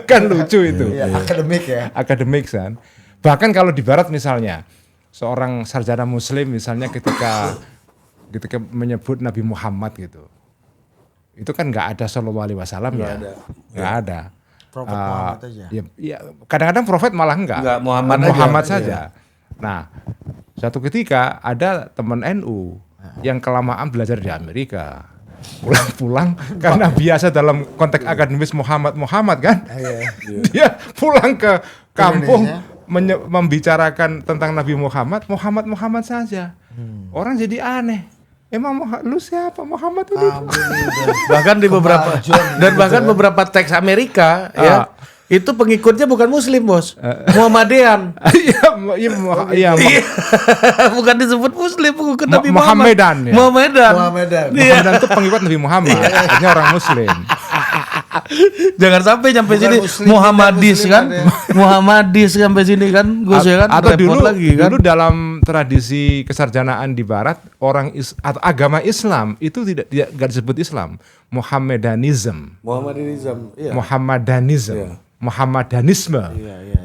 Kan lucu itu. Akademik ya. Akademik kan. Bahkan kalau di barat misalnya seorang sarjana muslim misalnya ketika menyebut Nabi Muhammad gitu. Itu kan nggak ada sallallahu alaihi wasallam ya. Nggak ada. Profet Muhammad aja. Ya, kadang-kadang profet malah enggak Muhammad saja. Nah, suatu ketika ada teman NU yang kelamaan belajar di Amerika. Pulang karena biasa dalam konteks akademis Muhammad kan. Dia pulang ke kampung membicarakan tentang Nabi Muhammad saja. Orang jadi aneh. Emang lu siapa? Muhammad itu? Bahkan di beberapa teks Amerika ya itu pengikutnya bukan Muslim bos, Muhammadian. Iya. Bukan disebut Muslim, bukan Nabi Muhammad. Muhammadan itu pengikut Nabi Muhammad, artinya orang Muslim. Jangan sampai sini Muhammadis kan, Muhammadis sampai sini kan, Gus ya kan. Atau dulu dalam tradisi kesarjanaan di Barat atau agama Islam itu tidak disebut Islam, Muhammadanisme. Muhammadanisme.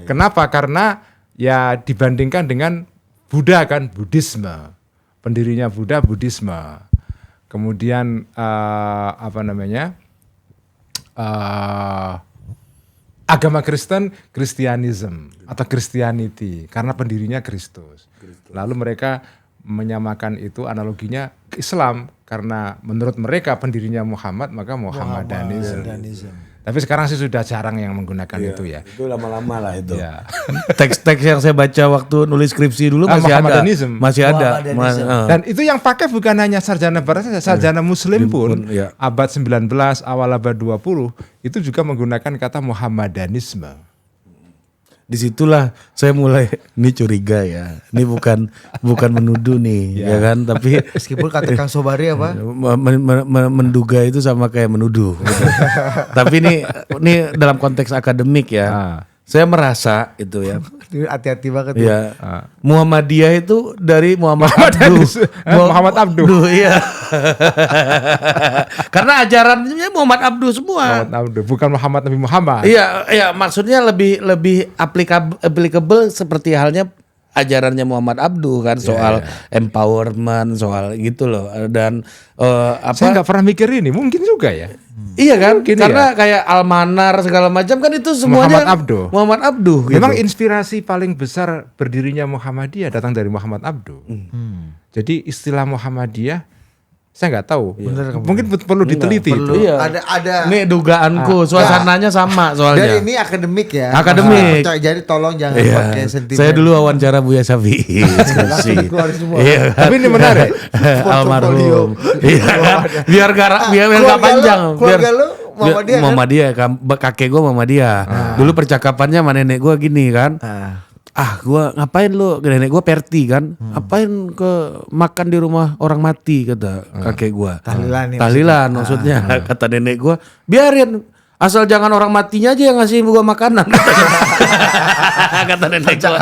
Kenapa? Karena ya dibandingkan dengan Buddha kan, Buddhisme. Pendirinya Buddha, Buddhisme. Kemudian agama Kristen, Christianism atau Christianity karena pendirinya Kristus. Lalu mereka menyamakan itu analoginya ke Islam karena menurut mereka pendirinya Muhammad maka Muhammadanism. Tapi sekarang sih sudah jarang yang menggunakan itu ya. Itu lama-lama lah itu. Ya. Teks-teks yang saya baca waktu nulis skripsi dulu masih ada. Dan itu yang pakai bukan hanya sarjana barat saja, sarjana muslim pun abad 19 awal abad 20 itu juga menggunakan kata Muhammadanisme. Disitulah saya mulai ini curiga ya. Ini bukan menuduh nih, ya kan? Tapi meskipun kata Kang Sobari apa? Menduga itu sama kayak menuduh. Gitu. Tapi ini dalam konteks akademik ya. Saya merasa itu ya. Hati-hati banget ya. Muhammadiyah itu dari Muhammad Abduh. Muhammad Abduh. Iya. Karena ajarannya Muhammad Abduh semua. Muhammad Abduh, bukan Muhammad Nabi Muhammad. Iya, maksudnya lebih applicable seperti halnya ajarannya Muhammad Abduh kan soal empowerment, soal gitu loh. Dan saya nggak pernah mikir ini, mungkin juga ya. Iya kan? Mungkin karena kayak Almanar segala macam kan itu semuanya Muhammad Abduh gitu. Memang inspirasi paling besar berdirinya Muhammadiyah datang dari Muhammad Abduh. Jadi istilah Muhammadiyah saya nggak tahu. Mungkin perlu diteliti itu. Iya. Ada. Ini dugaanku, suasananya sama soalnya. Dan ini akademik ya. Akademik. Jadi tolong jangan pakai sentimen. Saya dulu wawancara Buya Syafi'i. Iya. Tapi ini menarik. Almarhum. Iya kan? Biar nggak panjang. Keluarga lu Muhammadiyah kan? Kakek gue Muhammadiyah. Dulu percakapannya sama nenek gue gini kan. Gue ngapain lu, nenek gue Perti kan, ngapain ke makan di rumah orang mati kata kakek gue. Tahlilan maksudnya. Kata nenek gue, biarin asal jangan orang matinya aja yang ngasih gue makanan. Kata nenek gue.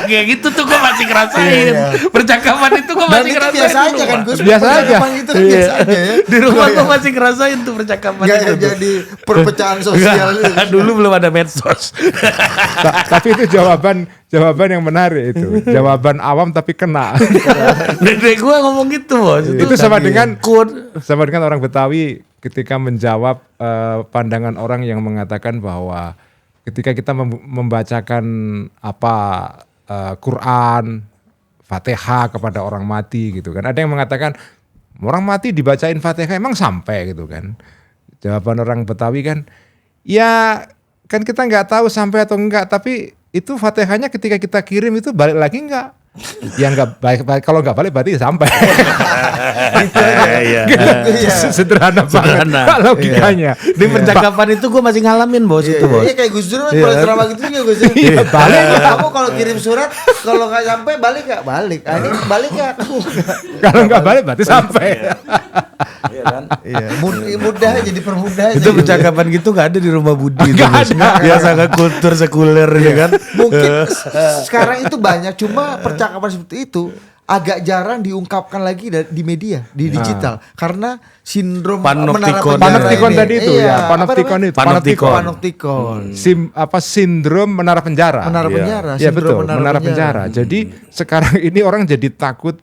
Kayak gitu tuh gue masih ngerasain. Percakapan itu gue masih ngerasain. Biasa aja kan Gus. Biasa aja. Itu biasa aja ya. Di rumah gue masih ngerasain tuh percakapan itu. Gak jadi perpecahan sosial. Dulu belum ada medsos. Tapi itu jawaban yang menarik itu. Jawaban awam tapi kena. Nenek gue ngomong gitu bos. Itu sama dengan orang Betawi ketika menjawab pandangan orang yang mengatakan bahwa ketika kita membacakan Quran, Fatihah kepada orang mati gitu kan. Ada yang mengatakan orang mati dibacain Fatihah emang sampai gitu kan. Jawaban orang Betawi kan, ya kan kita nggak tahu sampai atau enggak, tapi itu Fatihahnya ketika kita kirim itu balik lagi enggak? Ya enggak baik, kalau enggak balik berarti sampai. Sederhana banget logikanya. Di percakapan itu gue masih ngalamin bos itu bos. Iya kayak Gus Dur kalau drama gitu juga Gus Dur. Balik kamu kalau kirim surat kalau nggak sampai balik nggak balik. Ini balik nggak? Kalau nggak balik berarti sampai. Iya kan? Iya, mudah jadi permudah. Itu percakapan gitu nggak ada di rumah Budi. Nggak ada. Biasa kan kultur sekuler ya kan. Mungkin sekarang itu banyak, cuma percakapan seperti itu agak jarang diungkapkan lagi di media, di digital, karena sindrom panoptikon tadi itu ya, panoptikon. Sindrom menara penjara. Ya betul, menara penjara. Jadi sekarang ini orang jadi takut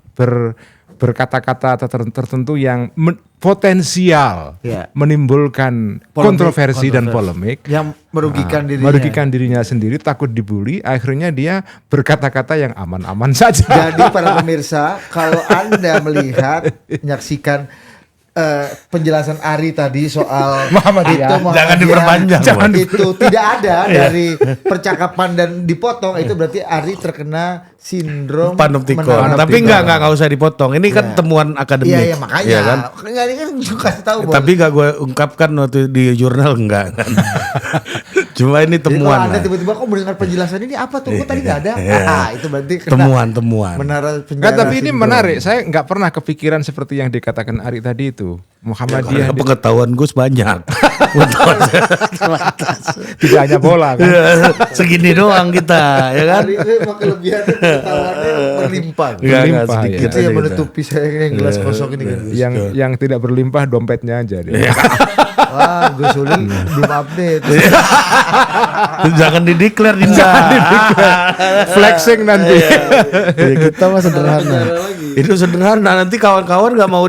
berkata-kata tertentu yang potensial menimbulkan kontroversi dan polemik yang merugikan dirinya sendiri, takut dibully, akhirnya dia berkata-kata yang aman-aman saja. Jadi para pemirsa, kalau Anda menyaksikan penjelasan Ari tadi soal Muhammadiyah, jangan diperpanjang. Itu tidak ada dari percakapan dan dipotong, itu berarti Ari terkena sindrom panoptikon. Tapi enggak usah dipotong. Ini kan temuan akademik. Iya makanya. Ya kan? Ini kan kasih tahu. Tapi enggak gue ungkapkan waktu di jurnal enggak kan. Cuma ini temuan. Jadi Anda tiba-tiba kok mendengar penjelasan ini apa tuh? Kok tadi enggak ada? Itu berarti temuan. Menara penjara. Tapi ini menarik. Saya enggak pernah kepikiran seperti yang dikatakan Ari tadi itu. Muhammadiyah. Pengetahuan Gus banyak. Tidak hanya bola kan. Segini doang kita, ya kan? Ari itu kelebihan pengetahuannya berlimpah. Berlimpah sedikit. Itu yang menutupi saya yang gelas kosong ini kan. Yang tidak berlimpah dompetnya aja. Wah, Gus Ulil belum update. Jangan dideklar Dinda. Flexing nanti. Kita mah sederhana. Itu sederhana. Nanti kawan-kawan nggak mau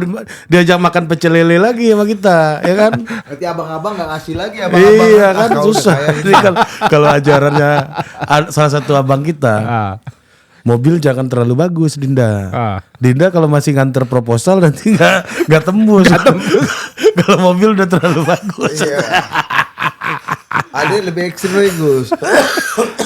diajak makan pecel lele lagi sama kita, ya kan? Nanti abang-abang nggak ngasih lagi. Iya kan susah. Kalau ajarannya salah satu abang kita. Mobil jangan terlalu bagus Dinda. Dinda kalau masih nganter proposal nanti nggak tembus. Kalau mobil udah terlalu bagus. Iya. Ada lebih ekstrim lagi Gus.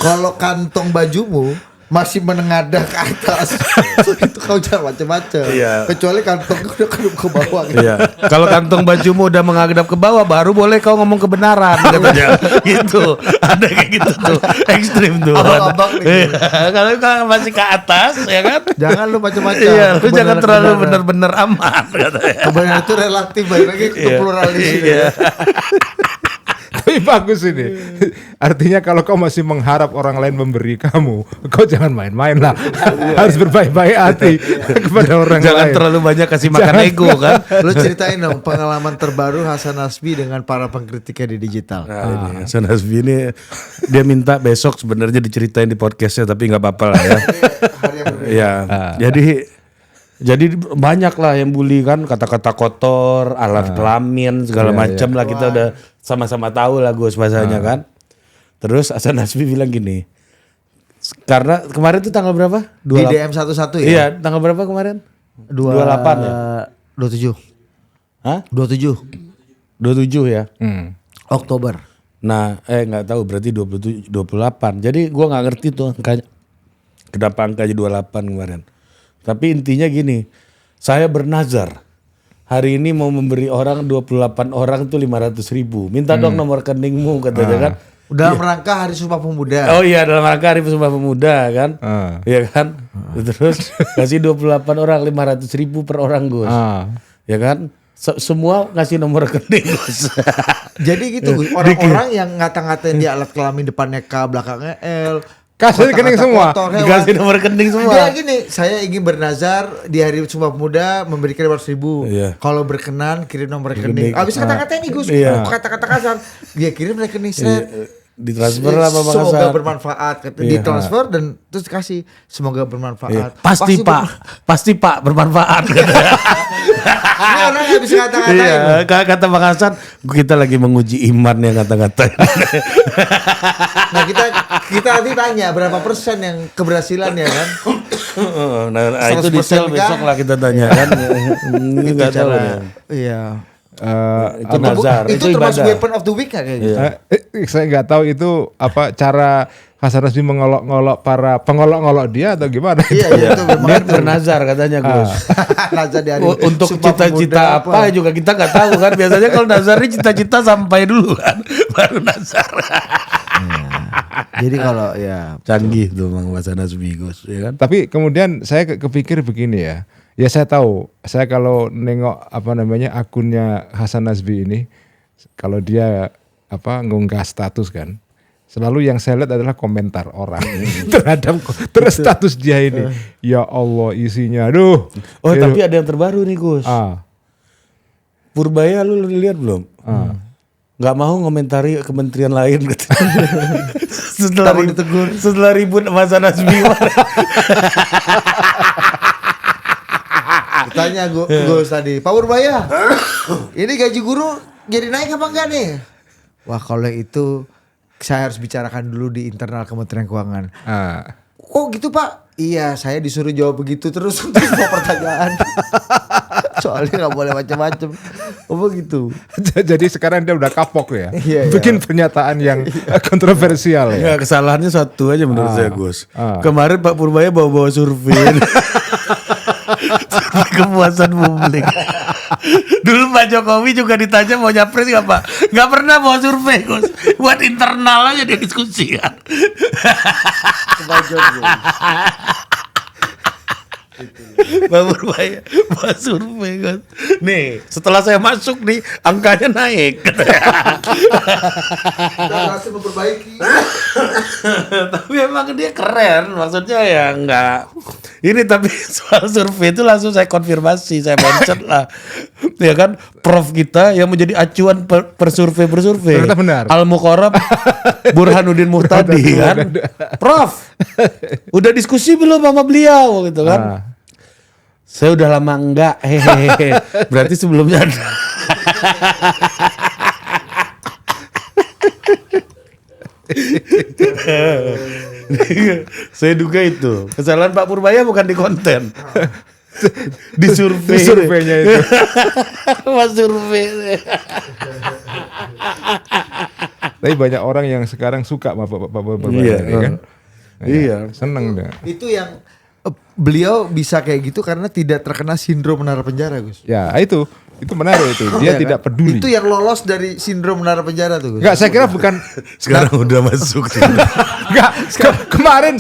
Kalau kantong bajumu masih menengadah ke atas, itu kau jangan macam-macam. Iya. Kecuali kantong udah kedap ke bawah. Gitu. Iya. Kalau kantong bajumu udah menghadap ke bawah, baru boleh kau ngomong kebenaran katanya. Gitu. Ada kayak gitu tuh, ekstrim tuh. Abang nih. Kalau masih ke atas, ya kan? Jangan lu macam-macam. Iya, lu jangan terlalu benar-benar aman katanya. Kebenaran itu relatif, balik lagi ke pluralis. Iya. Tapi bagus ini. Artinya kalau kau masih mengharap orang lain memberi kamu, kau jangan main-main lah. Harus berbaik-baik hati kepada orang Jangan lain. terlalu banyak kasih makan ego kan. Lu ceritain dong pengalaman terbaru Hasan Nasbi dengan para pengkritiknya di digital. Nah, ini Hasan Nasbi ini dia minta besok sebenarnya diceritain di podcastnya tapi nggak apa-apa lah ya. Ya, jadi banyak lah yang bully kan, kata-kata kotor, alat kelamin segala macam lah, kita udah sama-sama tahu lah Gus bahasanya kan. Terus Hasan Nasbi bilang gini, karena kemarin tuh tanggal berapa? Di DM 11 ya? Iya, tanggal berapa kemarin? 28 ya? 27. Hah? 27 ya? Oktober. Nah, nggak tahu berarti 27, 28. Jadi gua nggak ngerti tuh angkanya. Kenapa angkanya 28 kemarin. Tapi intinya gini, saya bernazar. Hari ini mau memberi orang 28 orang tuh 500.000. Minta dong nomor rekeningmu katanya kan. Dalam rangka Hari Sumpah Pemuda. Oh iya, dalam rangka Hari Sumpah Pemuda kan. Iya kan. Terus kasih 28 orang 500.000 per orang Gus. Ya kan. Semua ngasih nomor rekening Gus. Jadi gitu Gus, orang-orang yang ngata-ngatain dia alat kelamin depannya K, belakangnya L. Kasih rekening semua. Dikasih nomor rekening semua. Dia gini, saya ingin bernazar di Hari Sumpah Pemuda memberikan 500.000. Iya. Kalau berkenan kirim nomor rekening. Abis kata-kata ini Gus, kata-kata kasar. Dia kirim rekening set. Ditransfer lah Bapak Semoga Hasan. bermanfaat. Ditransfer dan terus dikasih semoga bermanfaat. Pasti Pak bermanfaat. Ini orang nggak bisa kata-katain. Iya, kata Bang Hasan, kita lagi menguji iman yang kata-kata. Nah kita nanti tanya berapa persen yang keberhasilan ya kan? Nah itu 100% detail kan? besok lah kita tanya kan. Ini nggak tahu ya. Iya. Itu nazar, Itu itu termasuk ibadah. weapon of the week nggak kayak gitu? Saya nggak tahu itu apa cara Hasan Nasbi mengolok-ngolok para pengolok-ngolok dia atau gimana? Iya itu memang Dia itu. bernazar katanya Gus. Nazar di hari Untuk Sumpah cita-cita Pemuda apa juga kita nggak tahu kan. Biasanya kalau nazar ini cita-cita sampai dulu kan, baru nazar. Jadi kalau ya Canggih tuh Bang Hasan Nasbi Gus, ya kan. Tapi kemudian saya kepikir begini ya. Ya saya tahu, saya kalau nengok apa namanya akunnya Hasan Nasbi ini, kalau dia apa ngunggah status kan, selalu yang saya lihat adalah komentar orang terhadap status dia ini. Ya Allah isinya, aduh. Oh tapi ada yang terbaru nih Gus. Purbaya lu lihat belum? Nggak mau ngomentari kementerian lain gitu. setelah ribut sama Hasan Nasbi. Tanya Gus tadi, Pak Purbaya, ini gaji guru jadi naik apa enggak nih? Wah kalau itu saya harus bicarakan dulu di internal Kementerian Keuangan. Oh gitu Pak? Iya saya disuruh jawab begitu terus untuk semua pertanyaan. Soalnya nggak boleh macam-macam. Oh begitu. Jadi sekarang dia udah kapok ya, Iya. bikin pernyataan yang kontroversial ya. Ya kesalahannya satu aja menurut saya Gus. Kemarin Pak Purbaya bawa-bawa survei. Kepuasan publik. Dulu Pak Jokowi juga ditanya mau nyapres nggak Pak? Nggak pernah bawa survei Gus. Buat internal aja dia diskusi kan. Pak Purbaya bawa survei Gus. Nih setelah saya masuk nih angkanya naik. Harus memperbaiki. Tapi emang dia keren, maksudnya ya enggak. Ini tapi soal survei itu langsung saya konfirmasi, saya mention lah. Ya kan, prof kita yang menjadi acuan per survei. Ternyata benar. Al-Muqarrab Burhanuddin Muhtadi kan. Prof, udah diskusi belum sama beliau gitu kan. Saya udah lama enggak, hehehe. Berarti sebelumnya ada. Saya duga itu kesalahan Pak Purbaya bukan di konten, di survei. Di surveinya itu. Mas survei. Tapi banyak orang yang sekarang suka sama Pak Purbaya Iya, ini kan. Iya. Seneng deh. Itu yang beliau bisa kayak gitu karena tidak terkena sindrom menara penjara Gus. Ya itu menarik itu. Dia Iya tidak kan? peduli. Itu yang lolos dari sindrom menara penjara tuh Gus. Enggak, saya kira bukan. Sekarang udah masuk. Enggak, kemarin.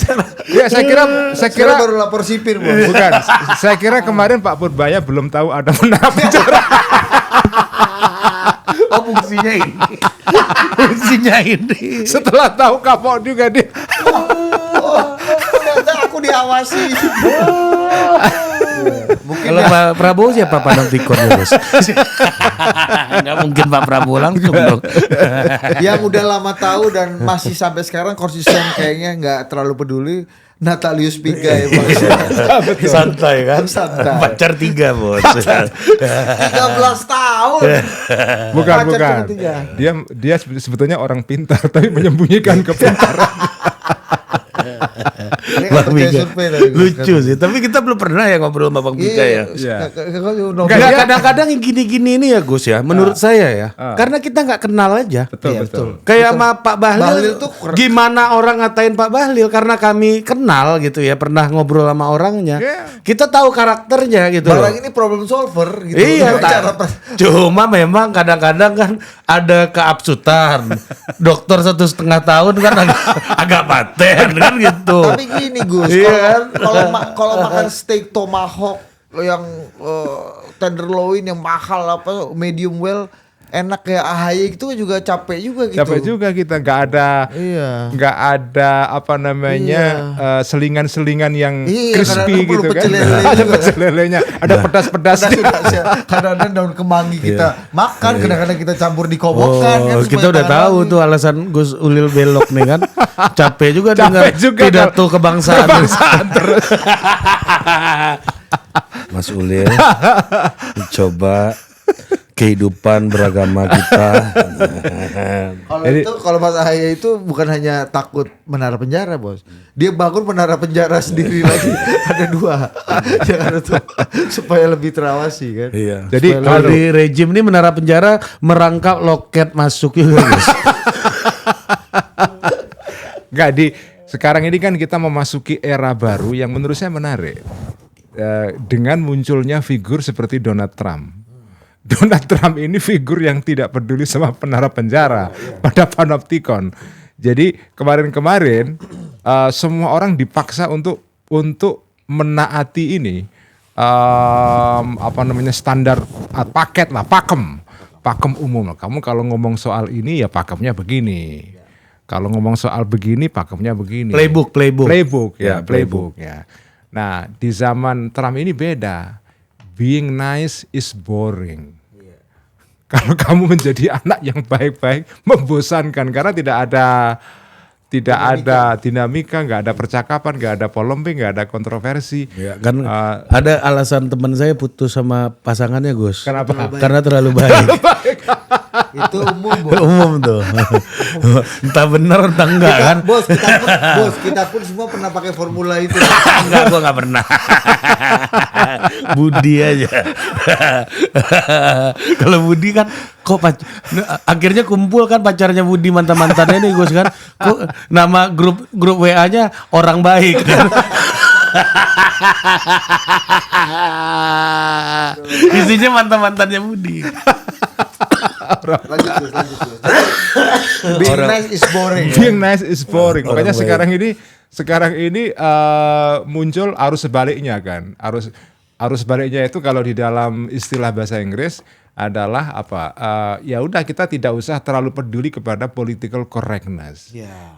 Ya saya kira Sekarang baru lapor sipir Bos. bukan. Saya kira kemarin Pak Purbaya belum tahu ada menara penjara. Oh fungsinya ini. Fungsinya ini. Setelah tahu kapok juga dia. Ternyata aku diawasi. Mungkin Kalau Pak Prabowo siapa panoptikonnya bos? Nggak mungkin Pak Prabowo langsung dong. yang udah lama tahu dan masih sampai sekarang konsisten kayaknya nggak terlalu peduli. Natalius Pigai bos. Santai kan? Santai. Pacar 3 bos. 13 tahun. Bukan. Pacar cuma 3. Dia sebetulnya orang pintar tapi menyembunyikan kepintaran. Ini nggak percaya survei tadi. Lucu sih, tapi kita belum pernah ya ngobrol sama Bang Pika ya. Iya. Nggak, kadang-kadang yang gini-gini ini ya Gus ya, menurut saya ya, karena kita nggak kenal aja. Betul. Kayak sama Pak Bahlil, Bahlil tuh gimana orang ngatain Pak Bahlil karena kami kenal gitu ya, pernah ngobrol sama orangnya. Yeah. Kita tahu karakternya gitu loh. Barang ini problem solver gitu. Iya, Cara cuma memang kadang-kadang kan ada keabsutan. Dokter 1,5 tahun kan agak paten kan gitu. Tapi gini Gus, Iya kalau makan steak tomahawk yang tenderloin yang mahal apa medium well enak kayak AHY itu juga capek juga gitu. Capek juga kita nggak ada apa namanya selingan-selingan yang crispy gitu kan. Ada pecel lelenya, ada pedas-pedas. Kadang-kadang daun kemangi kita makan, kadang-kadang kita campur di kobokan kan. Kita udah tahu tuh alasan Gus Ulil belok nih kan. Capek juga dengar pidato kebangsaan terus. Mas Ulil coba kehidupan beragama kita. Kalau Mas AHY itu bukan hanya takut menara penjara bos, dia bangun menara penjara sendiri lagi. Ada 2 yang ada tuh supaya lebih terawasi kan. Iya. Jadi kalau di rejim ini menara penjara merangkap loket masuk juga guys. Nggak sekarang ini kan kita memasuki era baru yang menurut saya menarik dengan munculnya figur seperti Donald Trump. Donald Trump ini figur yang tidak peduli sama menara penjara pada panoptikon. Jadi kemarin-kemarin semua orang dipaksa untuk menaati ini apa namanya standar paket lah, pakem umum. Kamu kalau ngomong soal ini ya pakemnya begini. Kalau ngomong soal begini pakemnya begini. Playbook ya. Nah, di zaman Trump ini beda. Being nice is boring. Kalau kamu menjadi anak yang baik-baik membosankan karena tidak ada dinamika, nggak ada percakapan, nggak ada polemik, nggak ada kontroversi. Ya, kan ada alasan teman saya putus sama pasangannya Gus. Kenapa? Karena terlalu baik. Itu umum bos. Umum tuh. Entah benar entah enggak kan. Bos kita pun semua pernah pakai formula itu. Enggak, gua nggak pernah. Budi aja. Kalau Budi kan kok akhirnya kumpul kan pacarnya Budi mantan-mantannya nih Gus kan. Kok nama grup WA-nya orang baik kan. Isinya mantan-mantannya Budi. Lanjut. Being nice is boring. Being nice is boring. Makanya sekarang ini muncul arus sebaliknya kan. Arus sebaliknya itu kalau di dalam istilah bahasa Inggris adalah apa? Ya udah kita tidak usah terlalu peduli kepada political correctness.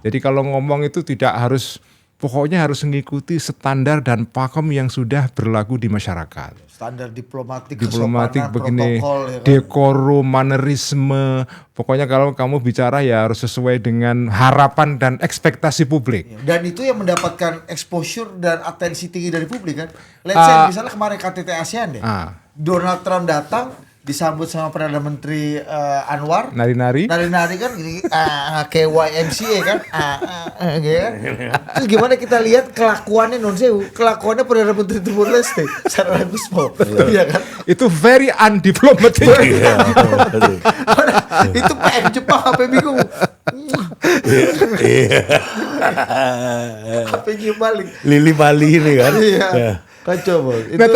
Jadi kalau ngomong itu tidak harus, pokoknya harus mengikuti standar dan pakem yang sudah berlaku di masyarakat. Standar diplomatik begini, protokol, ya kan? dekorum, manerisme. Pokoknya kalau kamu bicara ya harus sesuai dengan harapan dan ekspektasi publik. Dan itu yang mendapatkan exposure dan atensi tinggi dari publik kan. Let's say misalnya kemarin KTT ASEAN deh. Donald Trump datang disambut sama Perdana Menteri Anwar. Nari-nari kan gini, kayak YMCA kan. Gitu. Terus gimana kita lihat kelakuannya kelakuannya Perdana Menteri Timur Leste secara Gusmo. Iya kan? itu very undiplomatic. Itu PM Jepang apa bingung. Apa nyium balik. Lili Bali ini kan. Iya. Kacau bos. Nah,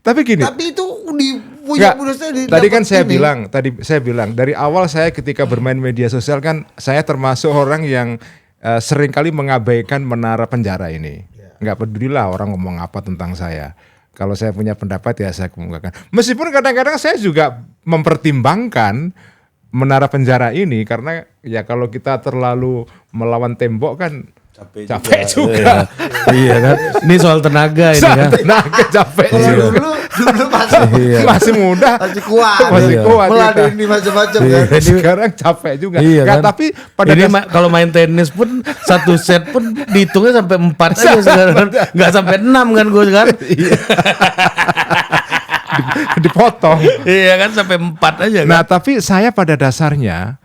tapi gini. Tapi itu punya tadi kan saya bilang dari awal saya ketika bermain media sosial kan saya termasuk orang yang seringkali mengabaikan menara penjara ini. Nggak pedulilah orang ngomong apa tentang saya. Kalau saya punya pendapat ya saya kemukakan. Meskipun kadang-kadang saya juga mempertimbangkan menara penjara ini, karena ya kalau kita terlalu melawan tembok kan capek juga. Iya kan. Ini soal tenaga ini kan. Tenaga capek juga. Dulu Masih muda, masih kuat. Meladeni macam-macam kan. Sekarang capek juga. Iya kan? Tapi pada ini kalau main tenis pun satu set pun dihitungnya sampai 4 aja sekarang. Enggak sampai 6 kan gue sekarang. Dipotong. Iya kan sampai 4 aja kan. Nah, tapi saya pada dasarnya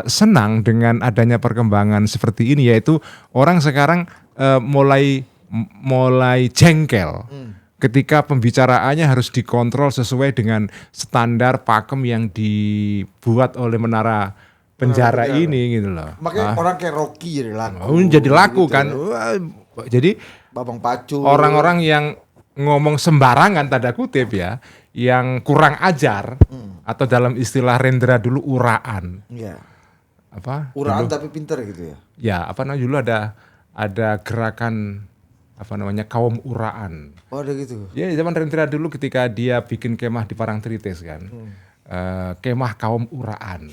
senang dengan adanya perkembangan seperti ini, yaitu orang sekarang mulai jengkel ketika pembicaraannya harus dikontrol sesuai dengan standar pakem yang dibuat oleh menara penjara ini gitu loh. Makanya orang kayak Rocky jadi laku. Jadi laku gitu kan. Jadi Babang Pacu. Orang-orang yang ngomong sembarangan tanda kutip ya, yang kurang ajar atau dalam istilah Rendra dulu uraan. Iya. Apa? Uraan dulu, tapi pinter gitu ya. Ya, apa namanya dulu ada gerakan kaum uraan. Oh, ada gitu. Ya, zaman Rendra dulu ketika dia bikin kemah di Parangtritis kan. Kemah kaum uraan.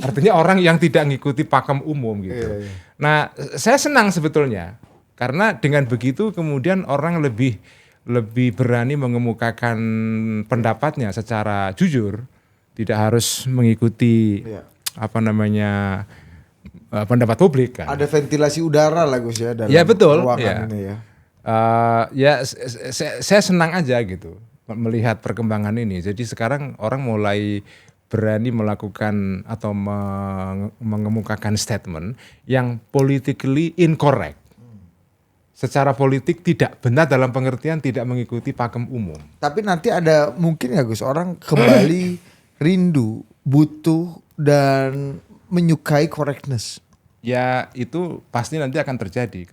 Artinya orang yang tidak ngikuti pakem umum gitu. Iya. Nah, saya senang sebetulnya karena dengan begitu kemudian orang lebih berani mengemukakan pendapatnya secara jujur, tidak harus mengikuti pendapat publik kan. Ada ventilasi udara lah Gus ya dalam ruangan ini ya. Saya senang aja gitu melihat perkembangan ini. Jadi sekarang orang mulai berani melakukan atau mengemukakan statement yang politically incorrect. Secara politik tidak benar dalam pengertian tidak mengikuti pakem umum. Tapi nanti ada mungkin ya Gus, orang kembali rindu, butuh dan menyukai correctness. Ya itu pasti nanti akan terjadi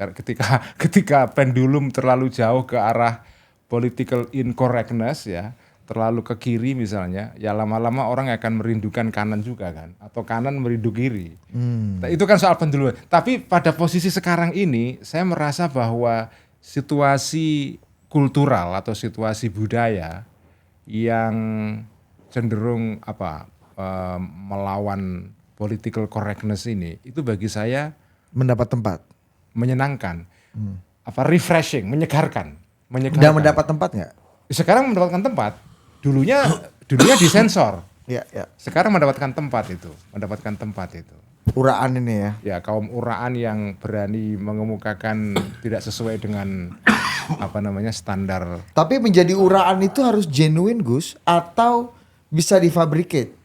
ketika pendulum terlalu jauh ke arah political incorrectness ya, terlalu ke kiri misalnya, ya lama-lama orang akan merindukan kanan juga kan, atau kanan merindu kiri. Nah, itu kan soal penduluan. Tapi pada posisi sekarang ini, saya merasa bahwa situasi kultural atau situasi budaya yang cenderung melawan political correctness ini, itu bagi saya mendapat tempat, menyenangkan, refreshing, menyegarkan. Dan mendapat tempat nggak? Sekarang mendapatkan tempat. Dulunya disensor. Ya. Sekarang mendapatkan tempat itu. Uraan ini ya. Ya, kaum uraan yang berani mengemukakan tidak sesuai dengan standar. Tapi menjadi uraan itu harus genuine Gus atau bisa difabricate.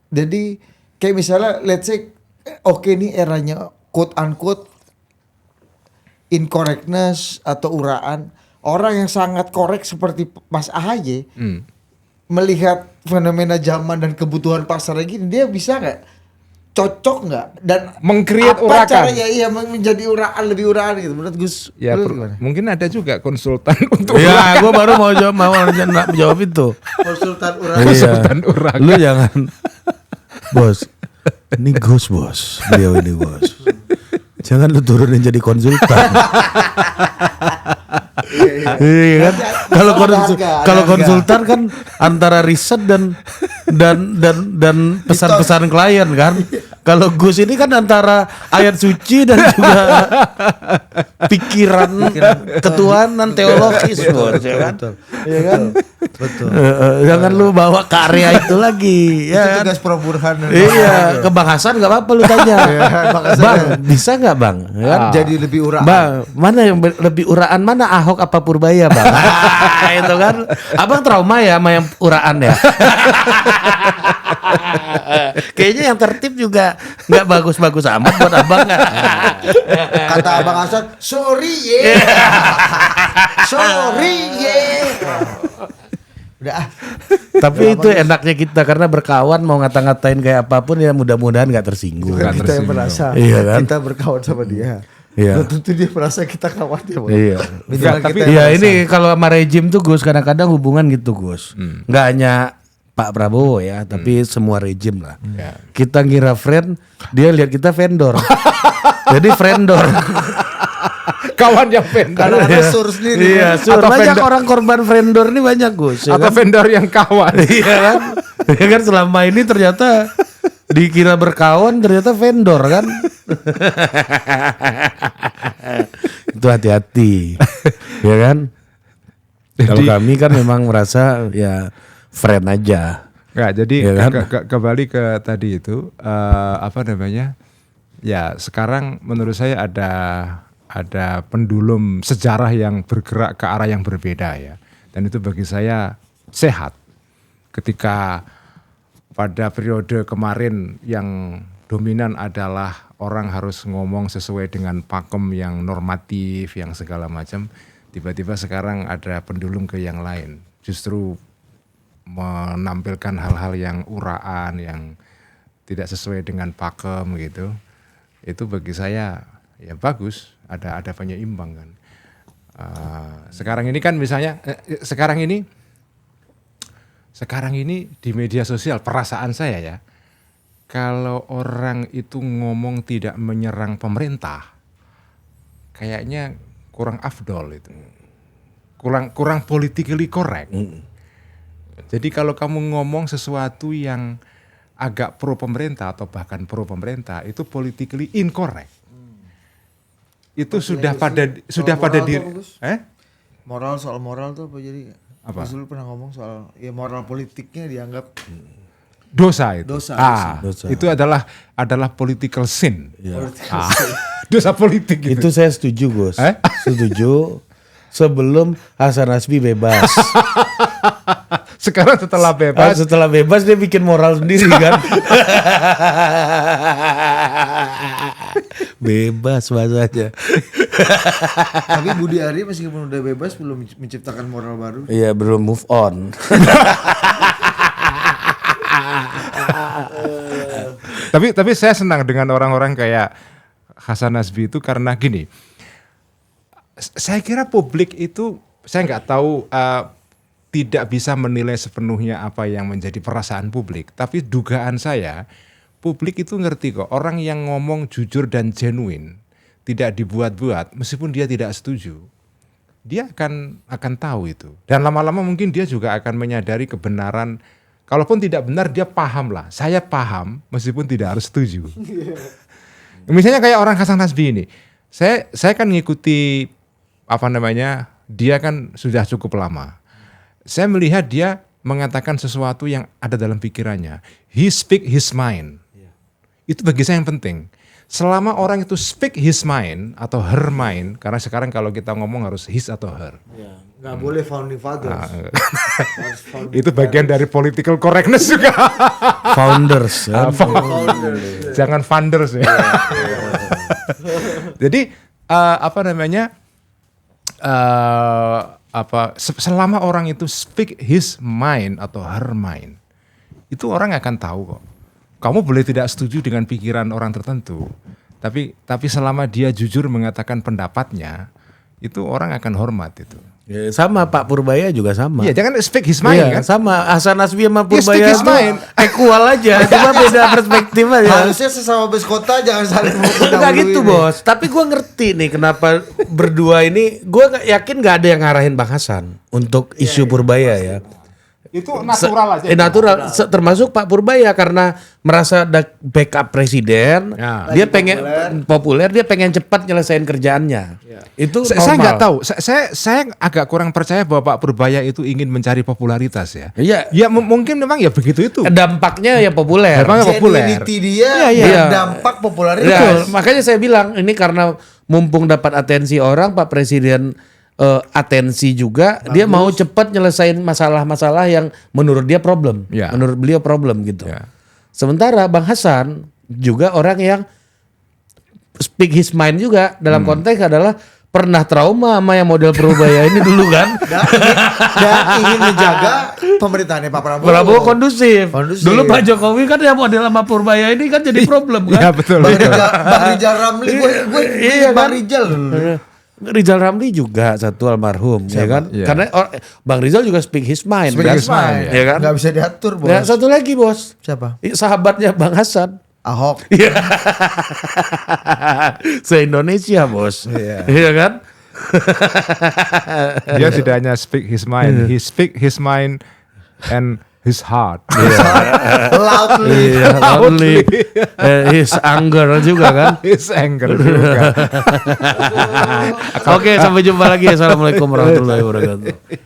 Jadi kayak misalnya let's say nih eranya quote unquote incorrectness atau uraan. Orang yang sangat korek seperti Mas AHY melihat fenomena zaman dan kebutuhan pasar gini, dia bisa nggak cocok nggak dan meng-create urakan? Caranya menjadi uraan, lebih uraan gitu menurut Gus. Ya mungkin ada juga konsultan untuk ya, gue baru mau jawab itu. Konsultan uraan. Konsultan urakan. Lu jangan, bos. Ini Gus bos, beliau ini bos. Jangan lu turunin jadi konsultan. Iya kan? Kalau konsultan kan antara riset dan pesan-pesan klien kan. Kalau Gus ini kan antara ayat suci dan juga pikiran ketuhanan teologis bos, ya kan? Iya kan? Betul. Jangan lu bawa karya itu lagi. Itu tugas Pro Burhan. Iya, ke Bang Hasan nggak apa-apa lu tanya. Bang, bisa nggak Bang? Jadi lebih uraan. Bang, mana yang lebih uraan, mana Ahok apa Purbaya Bang? Itu kan, abang trauma ya sama yang uraan ya. Kayaknya yang tertib juga nggak bagus-bagus amat buat abang. Kata Abang Hasan, sorry ya. Sorry ya. Udah. Tapi itu enaknya kita karena berkawan mau ngata-ngatain kayak apapun ya mudah-mudahan nggak tersinggung. Kita yang merasa kita berkawan sama dia. Iya. Tentu dia merasa kita kawan dia. Iya. Ini kalau sama rejim tuh Gus kadang-kadang hubungan gitu Gus. Nggak hanya Pak Prabowo ya, tapi semua rejim lah. Kita ngira friend, dia lihat kita vendor. Jadi friendor. Kawan yang vendor. Karena sur sendiri. Iya, sur. Banyak orang korban vendor ini banyak Gus. Atau vendor yang kawan. Iya kan? Ya kan selama ini ternyata dikira berkawan ternyata vendor kan. Itu hati-hati. Ya kan? Kalau kami kan memang merasa ya friend aja. Nggak, jadi Ya kan? kembali ke tadi itu apa namanya? Ya, sekarang menurut saya ada pendulum sejarah yang bergerak ke arah yang berbeda ya. Dan itu bagi saya sehat. Ketika pada periode kemarin yang dominan adalah orang harus ngomong sesuai dengan pakem yang normatif, yang segala macam. Tiba-tiba sekarang ada pendulum ke yang lain. Justru menampilkan hal-hal yang uraan, yang tidak sesuai dengan pakem gitu. Itu bagi saya ya bagus, ada penyeimbang kan. Sekarang ini kan misalnya, sekarang ini di media sosial perasaan saya ya, kalau orang itu ngomong tidak menyerang pemerintah, kayaknya kurang afdol itu, kurang politically correct. Jadi kalau kamu ngomong sesuatu yang agak pro pemerintah atau bahkan pro pemerintah, itu politically incorrect. Itu sudah pada diri. Soal moral tuh apa jadi? Apa? Gus Dur pernah ngomong soal ya moral politiknya dianggap Dosa itu. Dosa. Itu adalah political sin. political. Dosa politik gitu. Itu saya setuju, Gus. Setuju. Sebelum Hasan Nasbi bebas. Sekarang setelah bebas. Setelah bebas dia bikin moral sendiri kan. Bebas bahasanya. Tapi Budi Ari meskipun udah bebas belum menciptakan moral baru. Iya, belum move on. Tapi saya senang dengan orang-orang kayak Hasan Nasbi itu karena gini. Saya kira publik itu, saya nggak tahu, tidak bisa menilai sepenuhnya apa yang menjadi perasaan publik. Tapi dugaan saya, publik itu ngerti kok. Orang yang ngomong jujur dan genuine, tidak dibuat-buat, meskipun dia tidak setuju, dia akan tahu itu. Dan lama-lama mungkin dia juga akan menyadari kebenaran. Kalaupun tidak benar, dia paham lah. Saya paham, meskipun tidak harus setuju. Misalnya kayak orang Hasan Nasbi ini, saya kan ngikuti dia kan sudah cukup lama. Saya melihat dia mengatakan sesuatu yang ada dalam pikirannya. He speak his mind. Itu bagi saya yang penting. Selama orang itu speak his mind atau her mind, karena sekarang kalau kita ngomong harus his atau her. Nggak boleh founding fathers. Itu bagian dari political correctness juga. Founders. Jangan founders ya. Jadi selama orang itu speak his mind atau her mind, itu orang akan tahu kok. Kamu boleh tidak setuju dengan pikiran orang tertentu, tapi selama dia jujur mengatakan pendapatnya, itu orang akan hormat itu. Ya, sama Pak Purbaya juga sama. Iya, jangan speak his mind kan. Sama Hasan Nasbi sama Purbaya his mind. Equal aja, cuma beda perspektif aja. Harusnya sesama bes kota jangan saling Enggak gitu Bos, tapi gue ngerti nih kenapa berdua ini, gue yakin gak ada yang ngarahin Bang Hasan untuk isu Purbaya ya. Itu natural aja. Natural, termasuk Pak Purbaya karena merasa ada backup presiden, dia pengen populer, dia pengen cepat nyelesain kerjaannya. Itu normal. Saya nggak tahu, saya agak kurang percaya bahwa Pak Purbaya itu ingin mencari popularitas ya. Iya. Ya mungkin memang ya begitu itu. Dampaknya ya populer. Genuinity dia berdampak popularitas. Makanya saya bilang ini karena mumpung dapat atensi orang, Pak Presiden atensi juga, dia mau cepat nyelesain masalah-masalah yang menurut dia problem, menurut beliau problem gitu. Sementara Bang Hasan juga orang yang speak his mind juga dalam konteks adalah pernah trauma sama yang model Purbaya ini dulu kan, dan ingin menjaga pemerintahannya Pak Prabowo. Prabowo kondusif. Dulu Pak Jokowi kan yang model sama Purbaya ini kan jadi problem kan. Iya betul. Bang Rizal Ramli, gue Bang Rizal. Rizal Ramli juga satu almarhum. Siapa? Ya kan? Yeah. Karena Bang Rizal juga speak his mind. Ya kan? Gak bisa diatur Bos. Ya, satu lagi Bos. Siapa? Sahabatnya Bang Hasan. Ahok. Se-Indonesia Bos. Iya kan? Dia tidak hanya speak his mind, he speak his mind and his heart. Loudly. His anger juga kan. His anger juga. Oke, sampai jumpa lagi. Assalamualaikum warahmatullahi wabarakatuh.